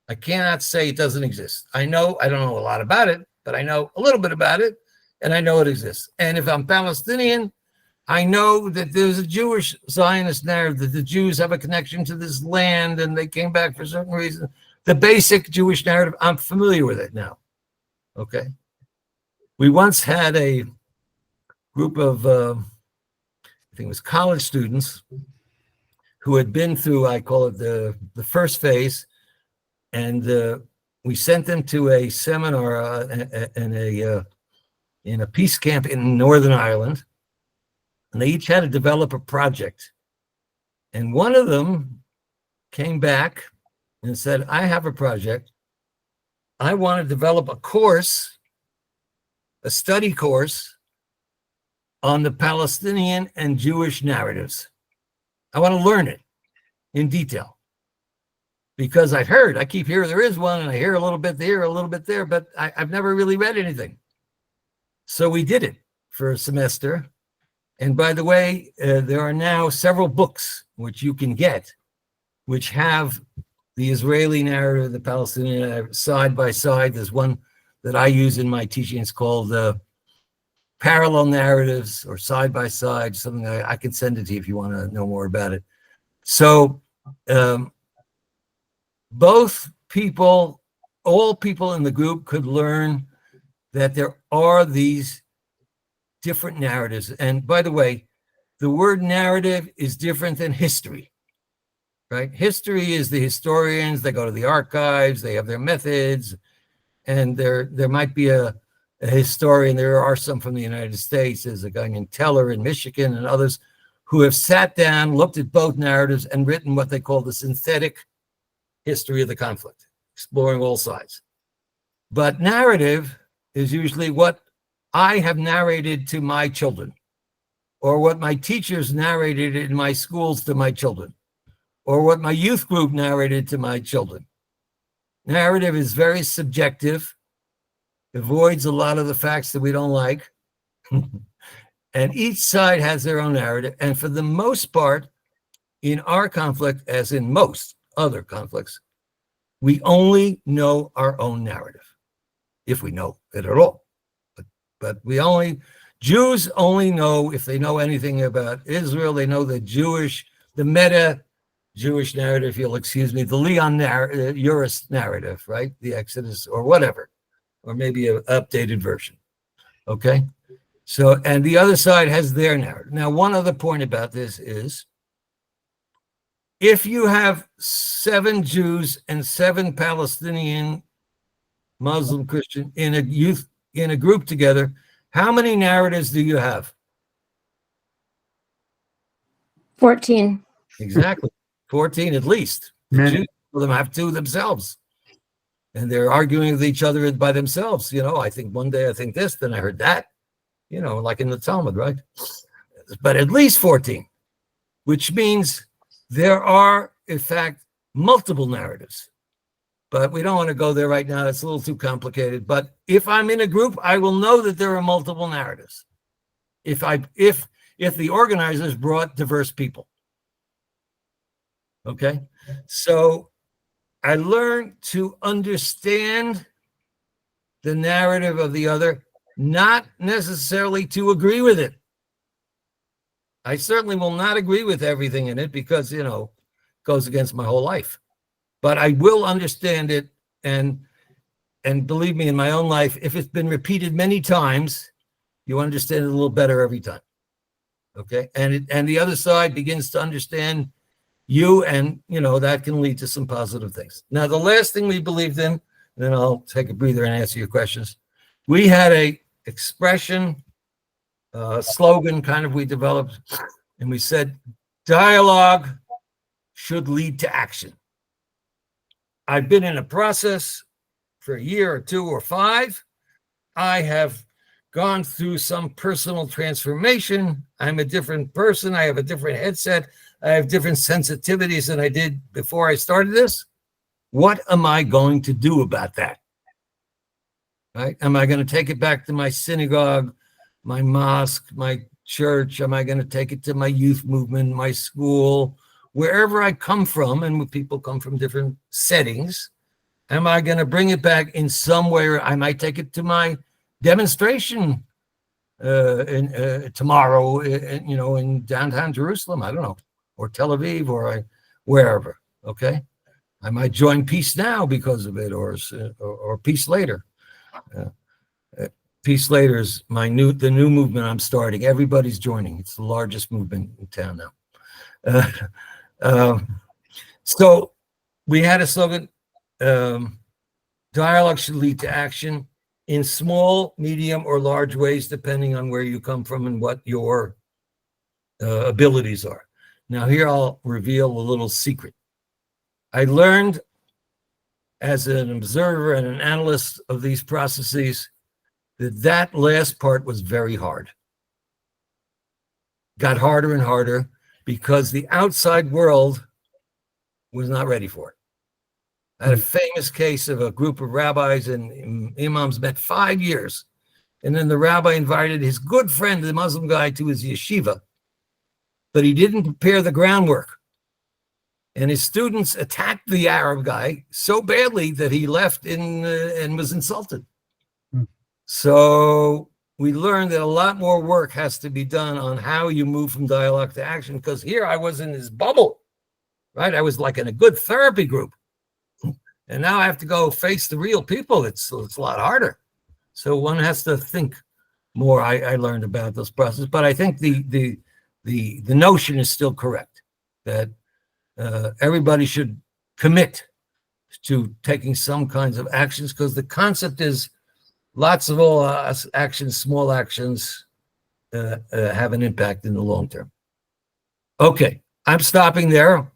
I cannot say it doesn't exist. I don't know a lot about it, but I know a little bit about it, and I know it exists. And if I'm Palestinian, I know that there's a Jewish Zionist narrative, that the Jews have a connection to this land and they came back for certain reasons. The basic Jewish narrative, I'm familiar with it now. Okay. We once had a group of, I think it was college students who had been through, I call it the first phase, and we sent them to a seminar in a peace camp in Northern Ireland. And they each had to develop a project. And one of them came back and said, I have a project. I want to develop a course, a study course on the Palestinian and Jewish narratives. I want to learn it in detail. Because I keep hearing there is one, and I hear a little bit there, a little bit there, but I've never really read anything. So we did it for a semester. And by the way, there are now several books which you can get, which have the Israeli narrative, the Palestinian narrative, side by side. There's one that I use in my teaching. It's called Parallel Narratives or Side by Side, something I can send it to you if you want to know more about it. So both people, all people in the group could learn that there are these different narratives. And by the way, the word narrative is different than history, right? History is the historians, they go to the archives, they have their methods, and there might be a historian, there are some from the United States, there's a guy named Teller in Michigan and others who have sat down, looked at both narratives and written what they call the synthetic history of the conflict, exploring all sides. But narrative is usually what I have narrated to my children, or what my teachers narrated in my schools to my children, or what my youth group narrated to my children. Narrative is very subjective, avoids a lot of the facts that we don't like, and each side has their own narrative. And for the most part, in our conflict, as in most other conflicts, we only know our own narrative, if we know it at all. But Jews only know, if they know anything about Israel, they know the meta-Jewish narrative, if you'll excuse me, the Leon Uris narrative, right? The Exodus or whatever, or maybe an updated version, okay? So, and the other side has their narrative. Now, one other point about this is, if you have 7 Jews and 7 Palestinian, Muslim, Christian in a group together, how many narratives do you have? 14. Exactly. 14 at least. The Jews, some of them have 2 themselves. And they're arguing with each other by themselves. You know, I think one day I think this, then I heard that. You know, like in the Talmud, right? But at least 14, which means there are, in fact, multiple narratives. But we don't want to go there right now. It's a little too complicated. But if I'm in a group, I will know that there are multiple narratives. If the organizers brought diverse people. Okay? So I learned to understand the narrative of the other, not necessarily to agree with it. I certainly will not agree with everything in it because, you know, it goes against my whole life. But I will understand it, and believe me, in my own life, if it's been repeated many times, you understand it a little better every time. Okay, and the other side begins to understand you, and you know that can lead to some positive things. Now, the last thing we believed in, and then I'll take a breather and answer your questions. We had a expression, slogan, kind of we developed, and we said, dialogue should lead to action. I've been in a process for a year or 2 or 5, I have gone through some personal transformation. I'm a different person. I have a different headset. I have different sensitivities than I did before I started this. What am I going to do about that? Right? Am I going to take it back to my synagogue, my mosque, my church? Am I going to take it to my youth movement, my school, wherever I come from? And people come from different settings. Am I going to bring it back in some way? Or I might take it to my demonstration tomorrow, in downtown Jerusalem. I don't know, or Tel Aviv, or wherever. Okay, I might join Peace Now because of it, or Peace Later. Peace Later is the new movement I'm starting. Everybody's joining. It's the largest movement in town now. So we had a slogan: dialogue should lead to action in small, medium, or large ways, depending on where you come from and what your abilities are. Now, here I'll reveal a little secret. I learned as an observer and an analyst of these processes that last part was very hard. Got harder and harder because the outside world was not ready for it. I had a famous case of a group of rabbis and imams met 5 years. And then the rabbi invited his good friend, the Muslim guy, to his yeshiva. But he didn't prepare the groundwork. And his students attacked the Arab guy so badly that he left and was insulted. So we learned that a lot more work has to be done on how you move from dialogue to action, because here I was in this bubble, right? I was like in a good therapy group. And now I have to go face the real people. It's a lot harder. So one has to think more. I learned about this process, but I think the notion is still correct, that everybody should commit to taking some kinds of actions, because the concept is lots of all actions, small actions, have an impact in the long term. Okay, I'm stopping there.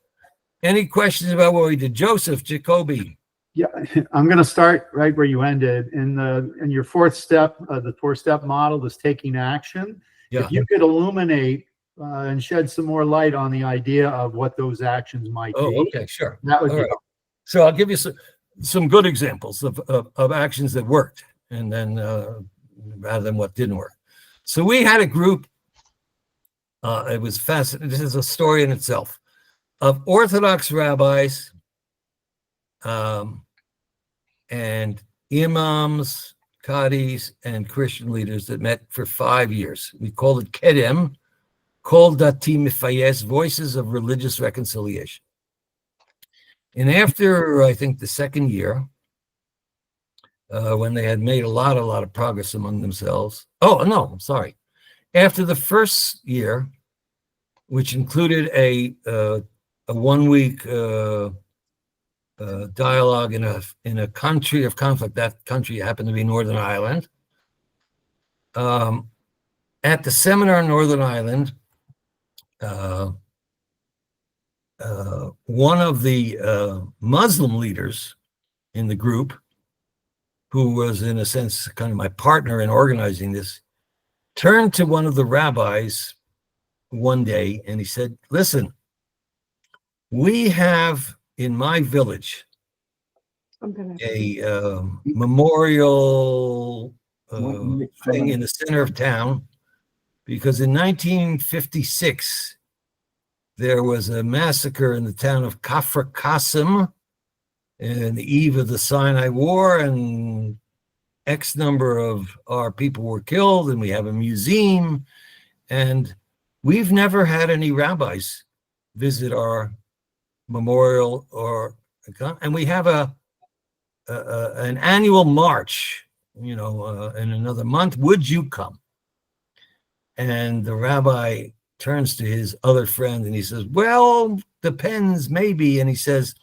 Any questions about what we did? Joseph, Jacoby. Yeah, I'm going to start right where you ended. In your fourth step, the 4-step model is taking action. Yeah. If you could illuminate and shed some more light on the idea of what those actions might be. Oh, okay, sure. That would All be right. So I'll give you some good examples of actions that worked, and then rather than what didn't work. So we had a group, it was fascinating. This is a story in itself, of Orthodox rabbis and imams, qadis, and Christian leaders that met for 5 years. We called it Kedem, Kol Dati Mifayes, Voices of Religious Reconciliation. And after, I think, the second year, when they had made a lot of progress among themselves. Oh, no, I'm sorry. After the first year, which included a 1-week dialogue in a country of conflict. That country happened to be Northern Ireland. At the seminar in Northern Ireland, one of the Muslim leaders in the group, who was in a sense kind of my partner in organizing this, turned to one of the rabbis one day and he said, "Listen, we have in my village a memorial thing in the center of town, because in 1956 there was a massacre in the town of Kafr Qasim in the eve of the Sinai War, and X number of our people were killed, and we have a museum, and we've never had any rabbis visit our memorial, and we have an annual march, in another month. Would you come?" And the rabbi turns to his other friend and he says, "Well, depends, maybe." And he says,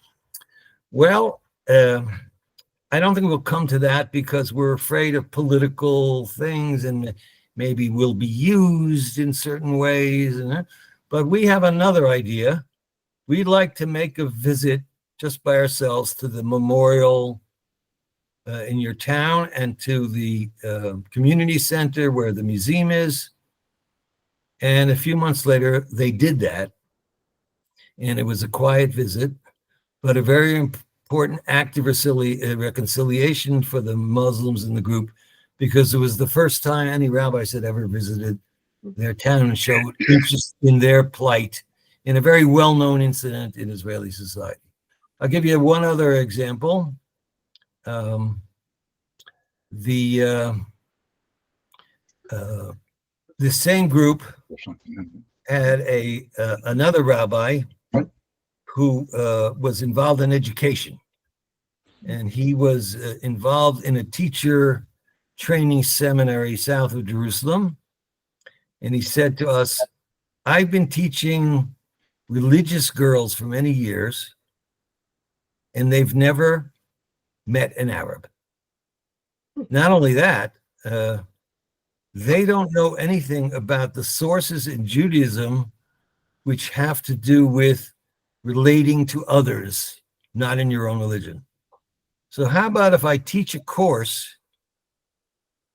"Well, I don't think we'll come to that because we're afraid of political things and maybe we'll be used in certain ways. But we have another idea. We'd like to make a visit just by ourselves to the memorial in your town and to the community center where the museum is. And a few months later, they did that. And it was a quiet visit, but a very important act of reconciliation for the Muslims in the group, because it was the first time any rabbis had ever visited their town and showed interest in their plight in a very well-known incident in Israeli society. I'll give you one other example. The same group or something. had another rabbi who was involved in education, and he was involved in a teacher training seminary south of Jerusalem. And he said to us, I've been teaching religious girls for many years, and they've never met an Arab. Not only that, they don't know anything about the sources in Judaism which have to do with relating to others, not in your own religion. So how about if I teach a course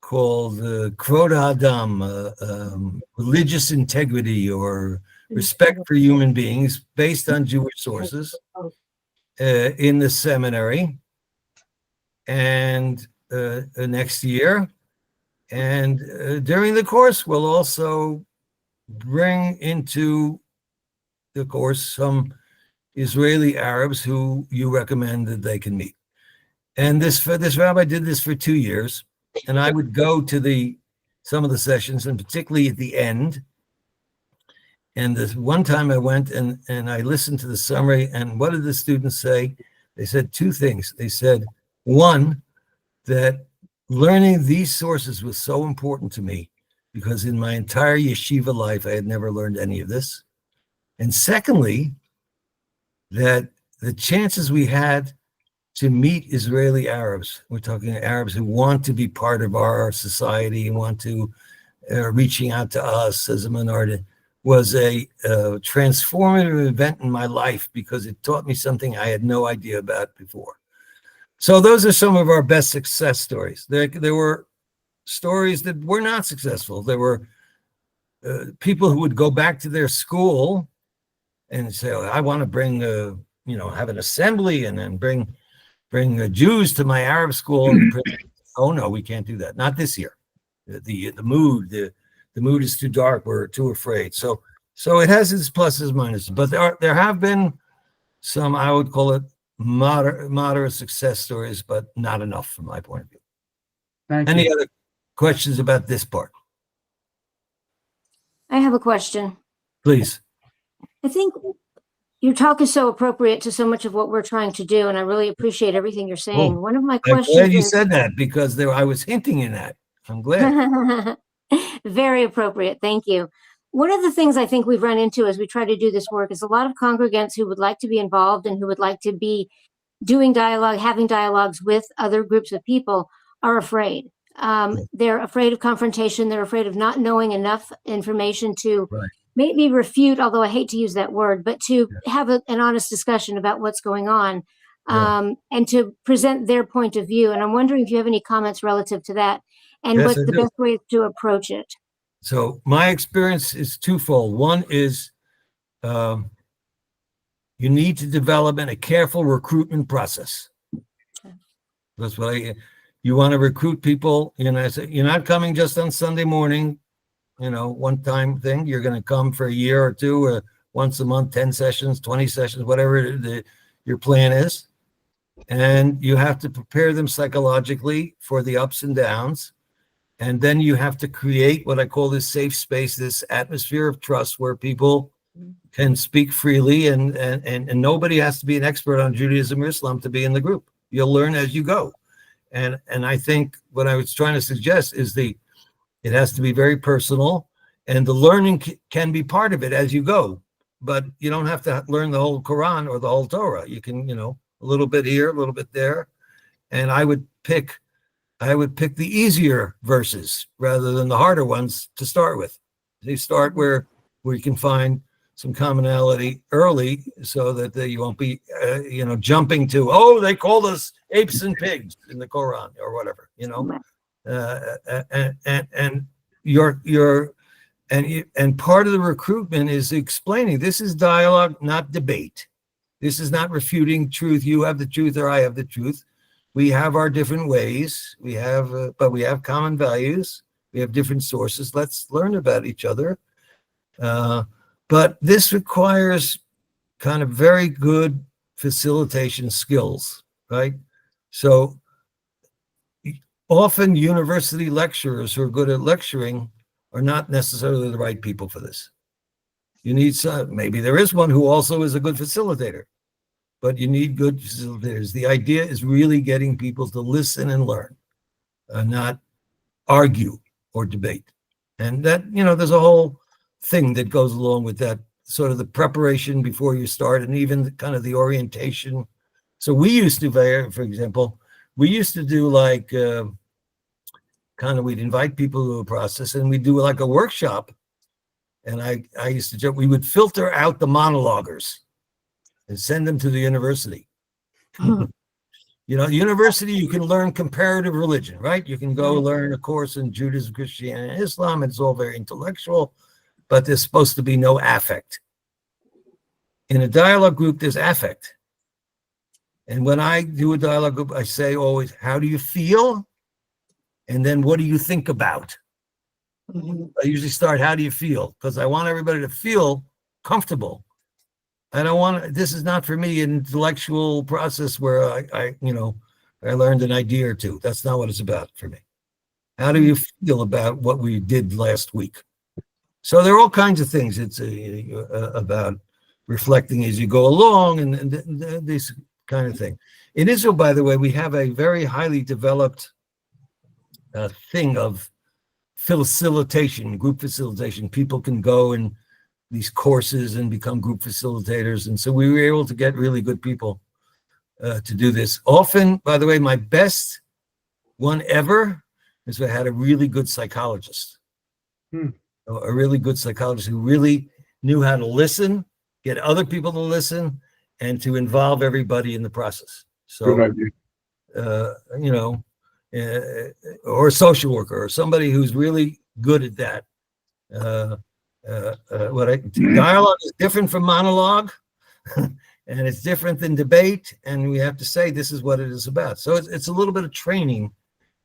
called Kvod Adam, religious integrity or respect for human beings based on Jewish sources in the seminary, and next year. And during the course, we'll also bring into the course some Israeli Arabs who you recommend that they can meet. And this rabbi did this for 2 years, and I would go to some of the sessions, and particularly at the end. And this one time I went and I listened to the summary, and what did the students say? They said 2 things. They said, one, that learning these sources was so important to me because in my entire yeshiva life, I had never learned any of this. And secondly, that the chances we had to meet Israeli Arabs, we're talking Arabs who want to be part of our society and want to reaching out to us as a minority, was a transformative event in my life because it taught me something I had no idea about before. So those are some of our best success stories. There were stories that were not successful. There were people who would go back to their school and say, oh, I want to bring, have an assembly and then bring Jews to my Arab school. Oh no, we can't do that. Not this year. The mood is too dark. We're too afraid. So it has its pluses, minuses. But there have been some, I would call it, moderate success stories, but not enough from my point of view. Any other questions about this part? I have a question. Please. I think your talk is so appropriate to so much of what we're trying to do, and I really appreciate everything you're saying. One of my questions I'm glad you said that because I was hinting in that. I'm glad. Very appropriate. Thank you. One of the things I think we've run into as we try to do this work is a lot of congregants who would like to be involved and who would like to be doing dialogue, having dialogues with other groups of people are afraid. They're afraid of confrontation. They're afraid of not knowing enough information to maybe refute, although I hate to use that word, but to have an honest discussion about what's going on and to present their point of view. And I'm wondering if you have any comments relative to that and what's the best way to approach it. So my experience is twofold. One is you need to develop a careful recruitment process. That's why you want to recruit people. You're not coming just on Sunday morning, one-time thing. You're going to come for a year or two, or once a month, 10 sessions, 20 sessions, whatever your plan is. And you have to prepare them psychologically for the ups and downs. And then you have to create what I call this safe space, this atmosphere of trust where people can speak freely and nobody has to be an expert on Judaism or Islam to be in the group. You'll learn as you go. And I think what I was trying to suggest is it has to be very personal, and the learning can be part of it as you go, but you don't have to learn the whole Quran or the whole Torah. You can, a little bit here, a little bit there. And I would pick the easier verses rather than the harder ones to start with. You start where you can find some commonality early so that you won't be, jumping to, oh, they called us apes and pigs in the Koran or whatever, and part of the recruitment is explaining this is dialogue, not debate. This is not refuting truth. You have the truth or I have the truth. We have our different ways. But we have common values. We have different sources. Let's learn about each other. But this requires kind of very good facilitation skills, right? So often university lecturers who are good at lecturing are not necessarily the right people for this. You need maybe there is one who also is a good facilitator, but you need good facilitators. The idea is really getting people to listen and learn, not argue or debate. And that, there's a whole thing that goes along with that, sort of the preparation before you start and even kind of the orientation. So we used to, for example, we used to do like, we'd invite people to a process and we'd do like a workshop. And I used to joke, we would filter out the monologuers and send them to the university. University, you can learn comparative religion, right? You can go learn a course in Judaism, Christianity, and Islam. It's all very intellectual, but there's supposed to be no affect. In a dialogue group, there's affect. And when I do a dialogue group, I say always, how do you feel? And then what do you think about? I usually start, how do you feel? Because I want everybody to feel comfortable. I don't want, this is not for me an intellectual process where I learned an idea or two. That's not what it's about for me. How do you feel about what we did last week? So there are all kinds of things. It's about reflecting as you go along and this kind of thing. In Israel, by the way, we have a very highly developed thing of facilitation, group facilitation. People can go in these courses and become group facilitators. And so we were able to get really good people to do this. Often, by the way, my best one ever is I had a really good psychologist. A really good psychologist who really knew how to listen, get other people to listen, and to involve everybody in the process. So, Good idea. Or a social worker or somebody who's really good at that. Dialogue is different from monologue, and it's different than debate. And we have to say this is what it is about. So it's a little bit of training,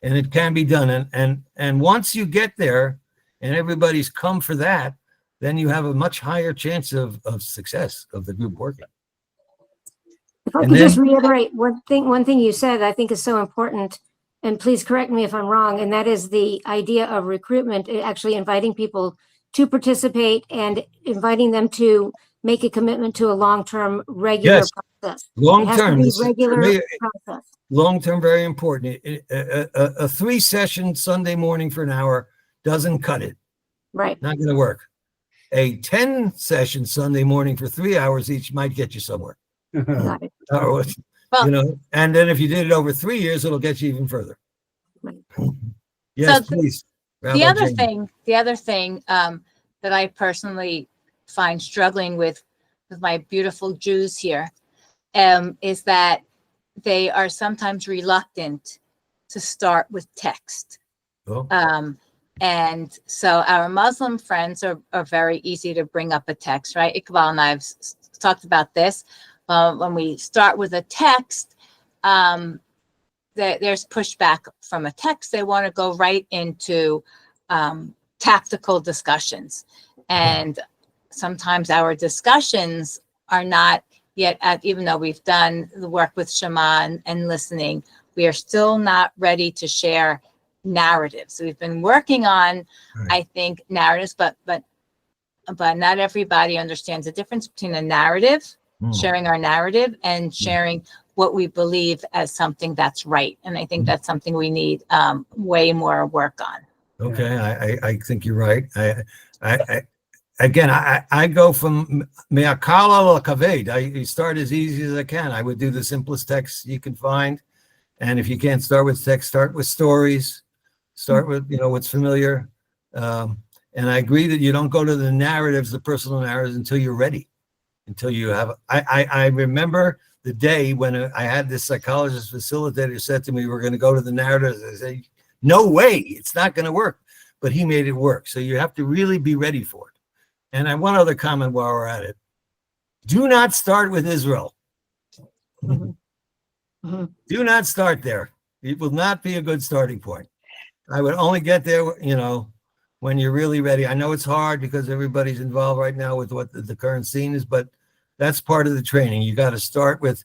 and it can be done. And once you get there, and everybody's come for that, then you have a much higher chance of success of the group working. If I could just reiterate one thing you said I think is so important, and please correct me if I'm wrong, and that is the idea of recruitment, actually inviting people to participate and inviting them to make a commitment to a long-term, regular process. Long-term, regular process. Long-term, very important. A 3-session Sunday morning for an hour doesn't cut it. Right. Not going to work. A 10-session Sunday morning for 3 hours each might get you somewhere. Got it. And then if you did it over 3 years, it'll get you even further. Right. Yes, So please. The other thing that I personally find struggling with my beautiful Jews here is that they are sometimes reluctant to start with text. Oh. And so our Muslim friends are very easy to bring up a text, right? Iqbal and I have talked about this. When we start with a text, there's pushback from a text. They want to go right into tactical discussions. And sometimes our discussions are not yet, even though we've done the work with Shema and listening, we are still not ready to share narratives. So we've been working on, I think, narratives, but not everybody understands the difference between a narrative, sharing our narrative, and sharing what we believe as something that's right. And I think that's something we need way more work on. Okay, I think you're right. I go from me'akala kaved. I start as easy as I can. I would do the simplest text you can find, and if you can't start with text, start with stories. Start with what's familiar, and And I agree that you don't go to the narratives, the personal narratives, until you're ready, until you have. I remember the day when I had this psychologist facilitator said to me, we're going to go to the narratives. I said, no way, it's not going to work. But he made it work. So you have to really be ready for it. And I have one other comment while we're at it. Do not start with Israel. Mm-hmm. Do not start there. It will not be a good starting point. I would only get there, when you're really ready. I know it's hard because everybody's involved right now with what the current scene is, but that's part of the training. You got to start with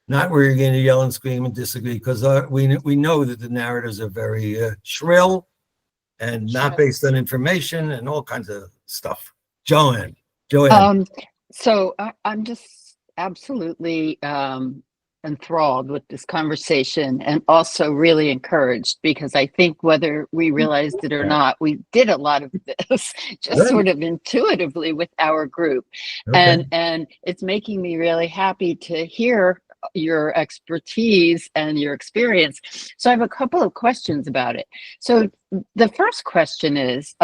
not where you're going to yell and scream and disagree, because we know that the narratives are very shrill and not based on information and all kinds of stuff. Joanne. So I'm just absolutely enthralled with this conversation, and also really encouraged, because I think whether we realized it or not, we did a lot of this just sort of intuitively with our group. Okay. And it's making me really happy to hear your expertise and your experience. So I have a couple of questions about it. So the first question is,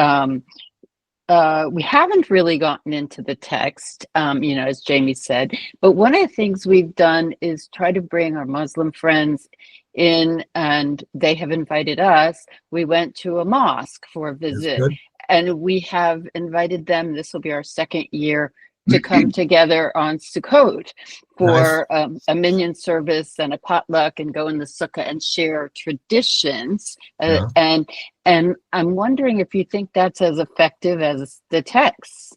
we haven't really gotten into the text, as Jamie said, but one of the things we've done is try to bring our Muslim friends in, and they have invited us. We went to a mosque for a visit, and we have invited them. This will be our second year to come together on Sukkot for a minyan service and a potluck, and go in the sukkah and share traditions. And I'm wondering if you think that's as effective as the text.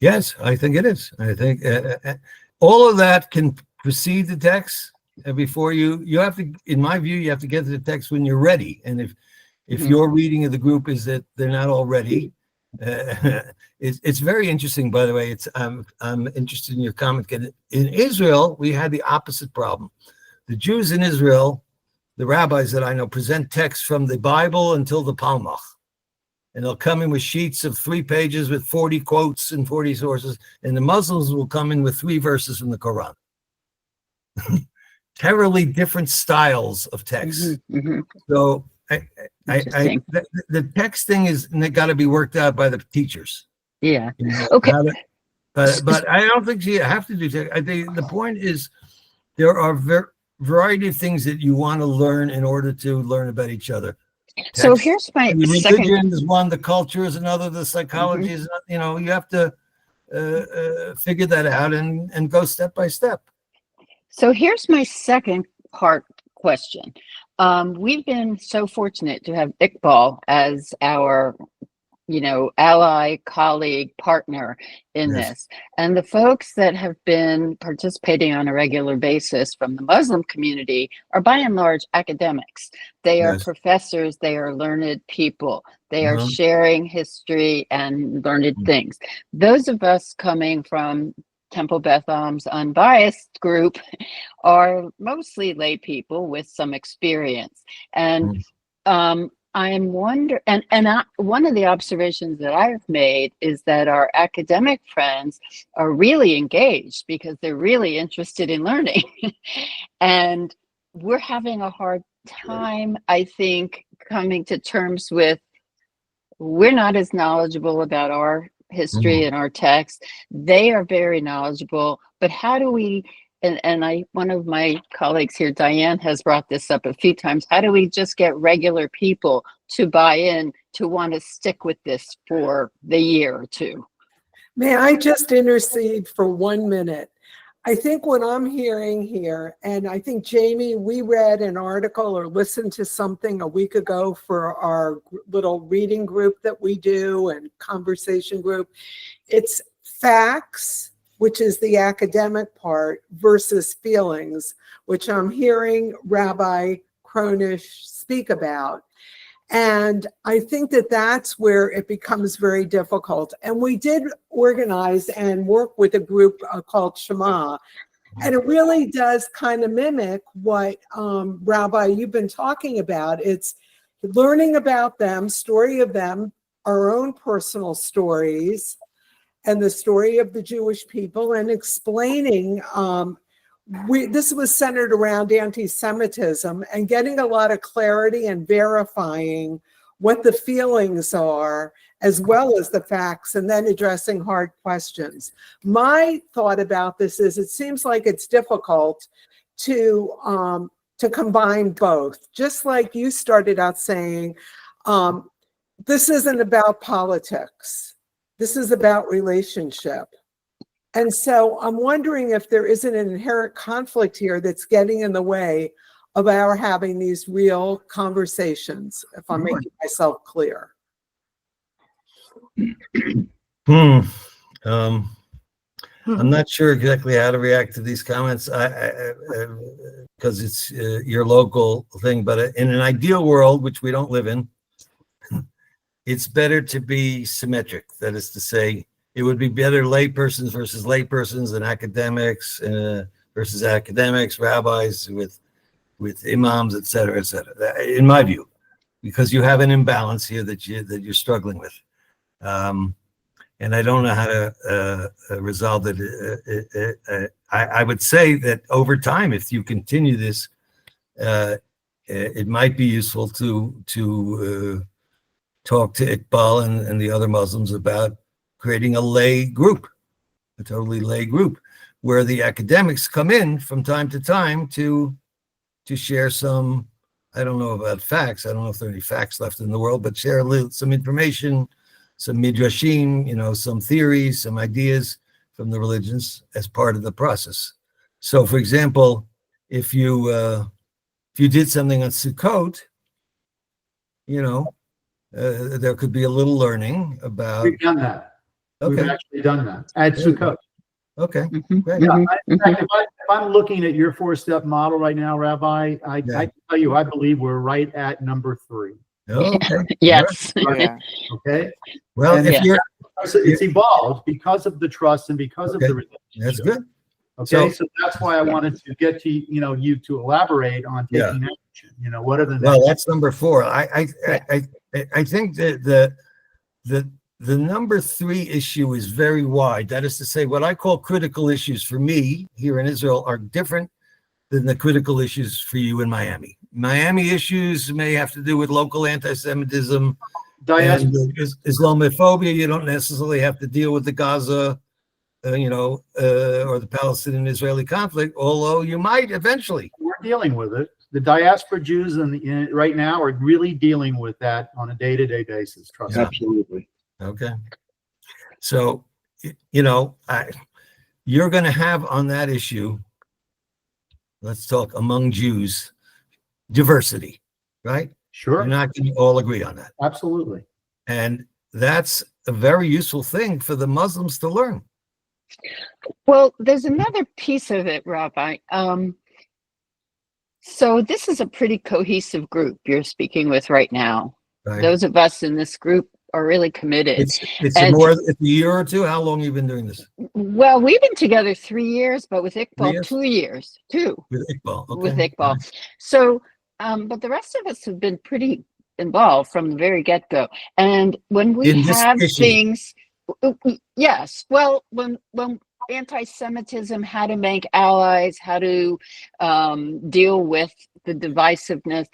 Yes, I think it is. I think all of that can precede the text. Before you have to, in my view, you have to get to the text when you're ready. And if your reading of the group is that they're not all ready, it's very interesting. By the way, I'm interested in your comment. In Israel, we had the opposite problem. The Jews in Israel, the rabbis that I know, present texts from the Bible until the Palmach. And they'll come in with sheets of 3 pages with 40 quotes and 40 sources. And the Muslims will come in with 3 verses from the Koran. Terribly different styles of text. So the text thing is got to be worked out by the teachers. Yeah. Okay. But I don't think you have to do text. I think the point is there are variety of things that you want to learn in order to learn about each other. Text, so here's my religion is one, the culture is another, the psychology is another. You have to figure that out and go step by step. So here's my second part question. We've been so fortunate to have Iqbal as our ally, colleague, partner in this. And the folks that have been participating on a regular basis from the Muslim community are by and large academics. They are professors, they are learned people, they are sharing history and learned things. Those of us coming from Temple Beth Am's unbiased group are mostly lay people with some experience. And I'm wondering, one of the observations that I've made is that our academic friends are really engaged because they're really interested in learning. And we're having a hard time, I think, coming to terms with, we're not as knowledgeable about our history and our text. They are very knowledgeable, but how do we, one of my colleagues here, Dianne, has brought this up a few times. How do we just get regular people to buy in, to want to stick with this for the year or two? May I just intercede for 1 minute? I think what I'm hearing here, and I think, Jamie, we read an article or listened to something a week ago for our little reading group that we do and conversation group. It's facts, which is the academic part, versus feelings, which I'm hearing Rabbi Kronish speak about. And I think that that's where it becomes very difficult. And we did organize and work with a group called Shema. And it really does kind of mimic what, Rabbi, you've been talking about. It's learning about them, story of them, our own personal stories, and the story of the Jewish people, and explaining, this was centered around anti-Semitism and getting a lot of clarity and verifying what the feelings are, as well as the facts, and then addressing hard questions. My thought about this is it seems like it's difficult to combine both. Just like you started out saying, this isn't about politics. This is about relationship. And so I'm wondering if there isn't an inherent conflict here that's getting in the way of our having these real conversations, if I'm making myself clear. I'm not sure exactly how to react to these comments because it's your local thing, but in an ideal world, which we don't live in, it's better to be symmetric. That is to say, it would be better laypersons versus laypersons and academics versus academics, rabbis with imams, et cetera, in my view, because you have an imbalance here that you're struggling with. And I don't know how to resolve it. I would say that over time, if you continue this, it might be useful to talk to Iqbal and the other Muslims about creating a lay group, a totally lay group, where the academics come in from time to time to share some, I don't know about facts, I don't know if there are any facts left in the world, but share some information, some midrashim, some theories, some ideas from the religions as part of the process. So, for example, if you did something on Sukkot, there could be a little learning about. We've done that. Okay. We've actually done that at Sukkot. Okay. Great. Yeah, in fact, if I'm looking at your 4-step model right now, Rabbi, I can tell you, I believe we're right at number 3. Okay. Yes. Yeah. Okay. Well, And if you're, it's evolved because of the trust and because of the relationship. that's good. Okay, so that's why I wanted to get to you to elaborate on taking action. What are the next? Well, that's number 4. I think that the number 3 issue is very wide. That is to say, what I call critical issues for me here in Israel are different than the critical issues for you in Miami. Miami issues may have to do with local anti-Semitism and Islamophobia. You don't necessarily have to deal with the Gaza, or the Palestinian-Israeli conflict, although you might eventually. We're dealing with it. The diaspora Jews right now are really dealing with that on a day-to-day basis. Trust me. Absolutely. Okay. So, you're going to have on that issue, let's talk among Jews, diversity, right? Sure. You're not going to all agree on that. Absolutely. And that's a very useful thing for the Muslims to learn. Well, there's another piece of it, Rabbi. So this is a pretty cohesive group you're speaking with right now. Right? Those of us in this group are really committed. It's a year or two. How long have you been doing this? Well, we've been together 3 years, but with Iqbal, 3 years? 2 years, 2 With Iqbal. Okay. with Iqbal. So, but the rest of us have been pretty involved from the very get-go. And when we have things, yes, well, when anti-Semitism, how to make allies, how to deal with the divisiveness,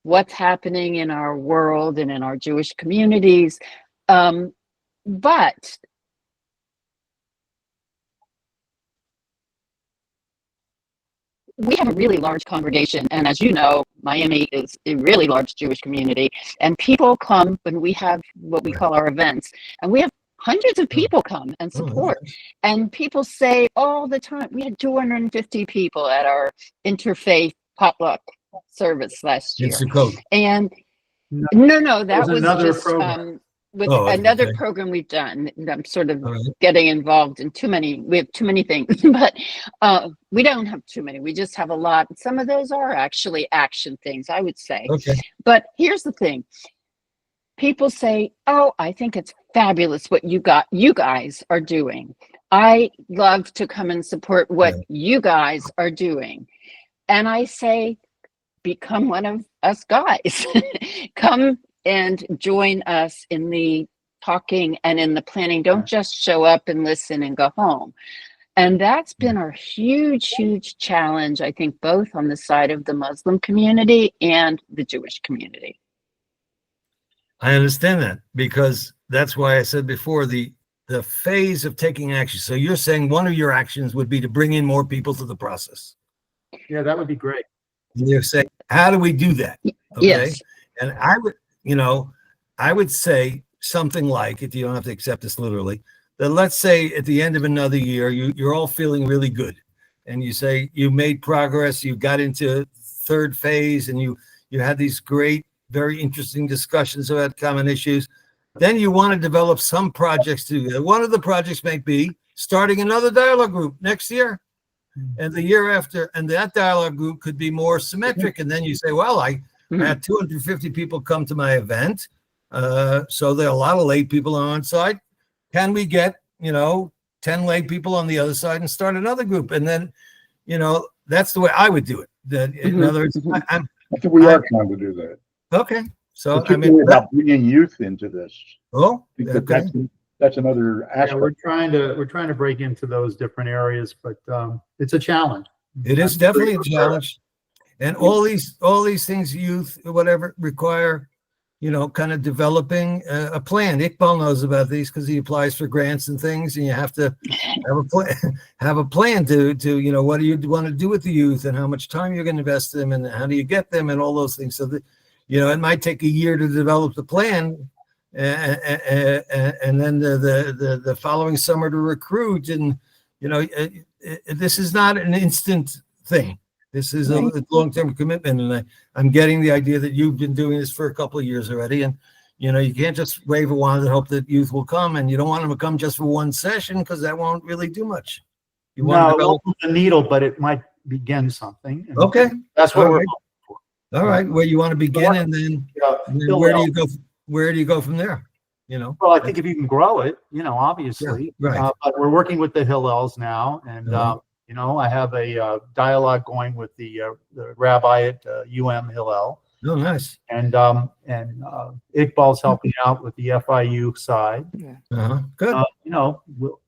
what's happening in our world and in our Jewish communities. But we have a really large congregation. And as you know, Miami is a really large Jewish community. And people come when we have what we call our events. And we have hundreds of people come and support. And people say all the time, we had 250 people at our interfaith potluck service last year. And no, that was another just program. with another program we've done. I'm sort of getting involved in too many. We have too many things, but we don't have too many. We just have a lot. Some of those are actually action things, I would say. Okay. But here's the thing. People say, "Oh, I think it's fabulous what you guys are doing. I love to come and support what you guys are doing." And I say, become one of us guys. Come and join us in the talking and in the planning. Don't just show up and listen and go home. And that's been our huge, huge challenge, I think, both on the side of the Muslim community and the Jewish community. I understand that, because that's why I said before the phase of taking action. So you're saying one of your actions would be to bring in more people to the process. Yeah, that would be great. And you're saying, how do we do that? Okay. Yes. And I would say something like, if you don't have to accept this literally, that let's say at the end of another year, you're all feeling really good. And you say you made progress, you got into third phase, and you had these great, very interesting discussions about common issues. Then you want to develop some projects together. One of the projects may be starting another dialogue group next year and the year after. And that dialogue group could be more symmetric. And then you say, well, I had 250 people come to my event. So there are a lot of lay people on one side. Can we get, 10 lay people on the other side and start another group? And then, that's the way I would do it. In other words, I think we are trying to do that. okay. So Particularly about bringing youth into this. oh, I think okay. that's another Yeah, aspect. we're trying to break into those different areas, but it's a challenge. It is definitely a challenge. And all these things, youth, whatever, require, kind of developing a plan. Iqbal knows about these because he applies for grants and things, and you have to have a plan to what do you want to do with the youth and how much time you're going to invest in them and how do you get them and all those things. So that, it might take a year to develop the plan, and then the following summer to recruit. And, this is not an instant thing. This is a long-term commitment, and I'm getting the idea that you've been doing this for a couple of years already, and you can't just wave a wand and hope that youth will come, and you don't want them to come just for one session because that won't really do much. You want to No, develop. it won't move the needle, but it might begin something. And Okay, that's what All we're right. looking for. all right. Where you want to begin, and then where do you go? Where do you go from there? Well, I think if you can grow it, obviously. Yeah, right. But we're working with the Hillels now, and Uh-huh. I have a dialogue going with the rabbi at Hillel, Oh, nice. and Iqbal's helping out with the FIU side. Good.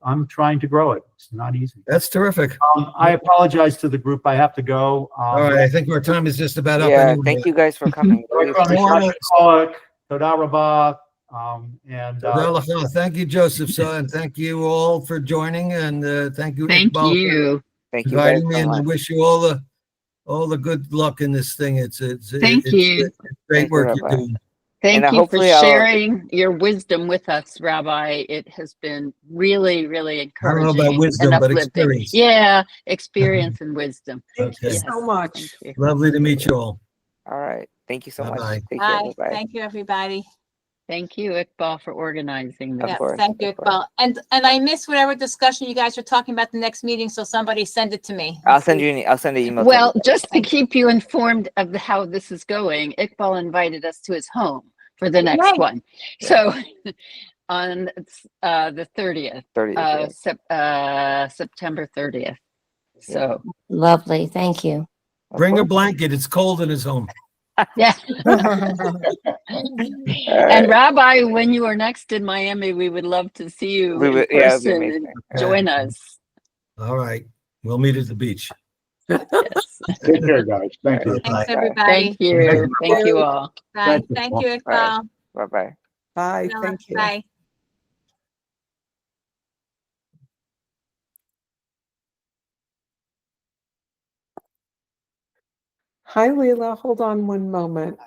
I'm trying to grow it. It's not easy. That's terrific. I apologize to the group. I have to go. All right. I think our time is just about up. Yeah, Anyway. thank you guys for coming. Really appreciate it. Toda rabah. And Thank you, Joseph. And thank you all for joining, and thank you, Thank Iqbal, you. Thank you guys inviting me, so and I much. wish you all the good luck in this thing. It's Thank you. it's great Thank you, work you're Rabbi. doing. Thank And you for hopefully I'll- sharing your wisdom with us, Rabbi. It has been really, really I don't know encouraging about wisdom, and but uplifting. experience. Yeah, experience and wisdom. Thank you Okay. so much. Thank you. Lovely to meet you all. All right. Thank you so much. Bye-bye. Take care. Bye. Bye-bye. Thank you, everybody. Thank you, Iqbal, for organizing this. Of Yeah, course, thank you, of course. Iqbal. And I missed whatever discussion you guys were talking about the next meeting, so somebody send it to me. I'll send an email. Well, just to keep you informed of how this is going, Iqbal invited us to his home for the next Right. one. So on the 30th, 30. September 30th. So Lovely, thank you. Bring a blanket. It's cold in his home. yeah. right. And Rabbi, when you are next in Miami, we would love to see you in It'd be person amazing. and join us. All right. We'll meet at the beach. Yes. Take care, guys. Thank you. Thanks, Bye. everybody. Thank you. Thank you all. Bye. Thank you. Thank you, All Iqbal. Bye-bye. Bye, thank you. Bye. Hi, Leila, hold on one moment.